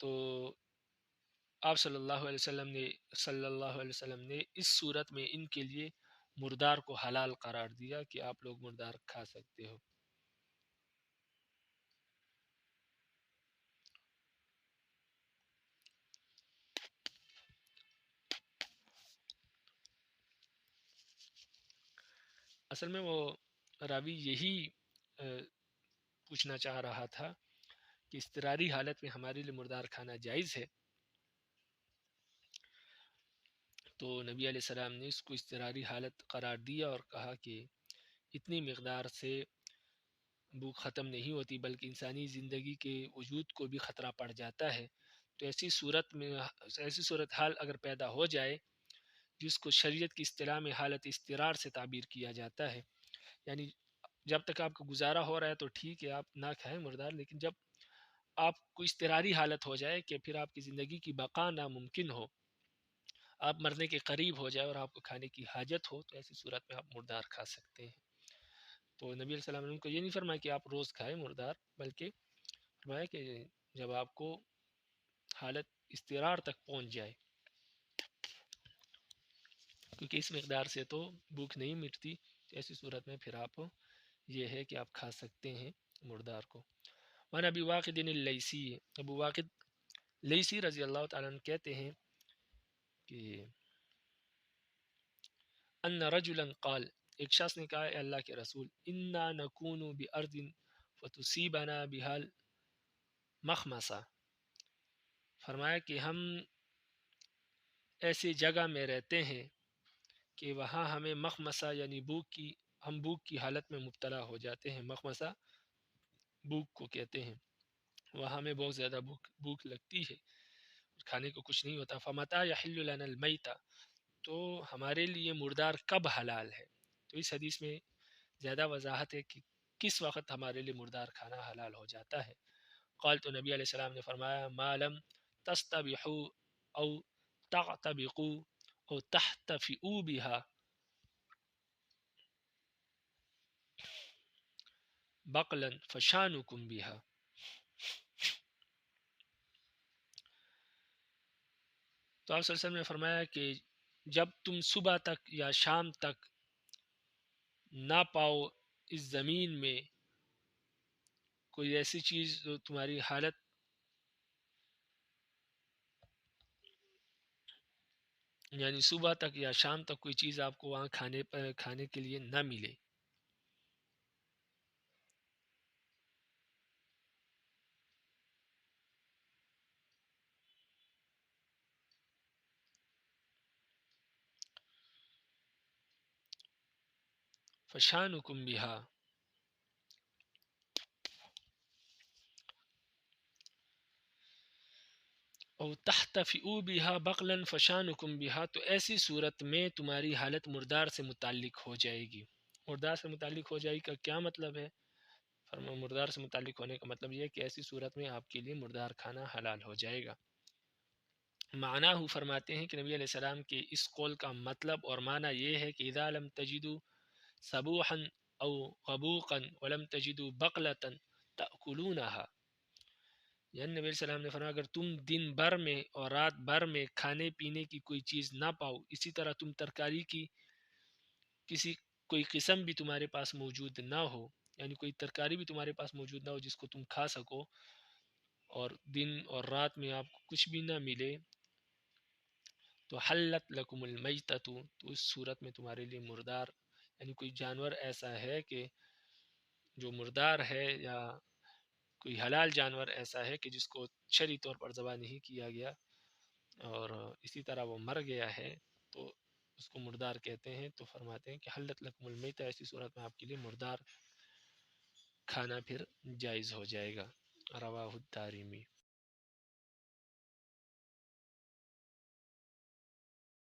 تو آپ صلی اللہ علیہ وسلم نے اس صورت میں ان کے لیے مردار کو حلال قرار دیا کہ آپ لوگ مردار کھا سکتے ہو. اصل میں وہ راوی یہی پوچھنا چاہ رہا تھا کہ اضطراری حالت میں ہمارے لیے مردار کھانا جائز ہے، تو نبی علیہ السلام نے اس کو اضطراری حالت قرار دیا اور کہا کہ اتنی مقدار سے بھوک ختم نہیں ہوتی بلکہ انسانی زندگی کے وجود کو بھی خطرہ پڑ جاتا ہے، تو ایسی صورت حال اگر پیدا ہو جائے جس کو شریعت کی اصطلاح میں حالت اضطرار سے تعبیر کیا جاتا ہے، یعنی جب تک آپ کو گزارا ہو رہا ہے تو ٹھیک ہے آپ نہ کھائیں مردار، لیکن جب آپ کو اضطراری حالت ہو جائے کہ پھر آپ کی زندگی کی بقا ناممکن ہو، آپ مرنے کے قریب ہو جائے اور آپ کو کھانے کی حاجت ہو، تو ایسی صورت میں آپ مردار کھا سکتے ہیں۔ تو نبی علیہ السلام نے ان کو یہ نہیں فرمایا کہ آپ روز کھائیں مردار، بلکہ فرمایا کہ جب آپ کو حالت اضطرار تک پہنچ جائے، کیونکہ اس مقدار سے تو بھوک نہیں مٹتی، تو ایسی صورت میں پھر آپ یہ ہے کہ آپ کھا سکتے ہیں مردار کو۔ وعن ابی واقد اللیثی، ابو واقد لیثی رضی اللہ تعالیٰ عنہ کہتے ہیں کہ ان رجلا قال، ایک شخص نے کہا اے اللہ کے رسول، انا نکون بارض فتصیبنا بها المخمصہ، فرمایا کہ ہم ایسی جگہ میں رہتے ہیں کہ وہاں ہمیں مخمصہ یعنی ہم بھوک کی حالت میں مبتلا ہو جاتے ہیں۔ مخمصہ بھوک کو کہتے ہیں، وہاں ہمیں بہت زیادہ بھوک لگتی ہے، کھانے کو کچھ نہیں ہوتا۔ فمتى يحل لنا المیتہ، تو ہمارے لیے مردار کب حلال ہے؟ تو اس حدیث میں زیادہ وضاحت ہے کہ کس وقت ہمارے لیے مردار کھانا حلال ہو جاتا ہے۔ قال، تو نبی علیہ السلام نے فرمایا ما لم تستبحوا او تعتبقوا او تحتفئوا بها بقلا فشانکم بها، تو آپ صلی اللہ علیہ وسلم نے فرمایا کہ جب تم صبح تک یا شام تک نہ پاؤ اس زمین میں کوئی ایسی چیز جو تمہاری حالت یعنی صبح تک یا شام تک کوئی چیز آپ کو وہاں کھانے کے لیے نہ ملے، فشانکم بها، او تحتفئوا بها بقلا فشانکم بها، تو ایسی صورت میں تمہاری حالت مردار سے متعلق ہو جائے گی۔ مردار سے متعلق ہو جائے گی کا کیا مطلب ہے؟ فرمایا مردار سے متعلق ہونے کا مطلب یہ ہے کہ ایسی صورت میں آپ کے لیے مردار کھانا حلال ہو جائے گا۔ معنی فرماتے ہیں کہ نبی علیہ السلام کے اس قول کا مطلب اور معنی یہ ہے کہ اذا لم تجدوا صبوحا او غبوقا ولم تجدوا بقلة تأکلونها، یعنی نبی علیہ السلام نے فرمایا اگر تم دن بھر میں اور رات بھر میں کھانے پینے کی کوئی چیز نہ پاؤ، اسی طرح تم ترکاری کی کوئی قسم بھی تمہارے پاس موجود نہ ہو، یعنی کوئی ترکاری بھی تمہارے پاس موجود نہ ہو جس کو تم کھا سکو، اور دن اور رات میں آپ کو کچھ بھی نہ ملے، تو حلت لکم المیتۃ، تو اس صورت میں تمہارے لیے مردار یعنی کوئی جانور ایسا ہے کہ جو مردار ہے، یا کوئی حلال جانور ایسا ہے کہ جس کو شرعی طور پر ذبح نہیں کیا گیا اور اسی طرح وہ مر گیا ہے، تو اس کو مردار کہتے ہیں۔ تو فرماتے ہیں کہ حلت لکم المیتۃ، ایسی صورت میں آپ کے لیے مردار کھانا پھر جائز ہو جائے گا۔ رواہ الدارمی۔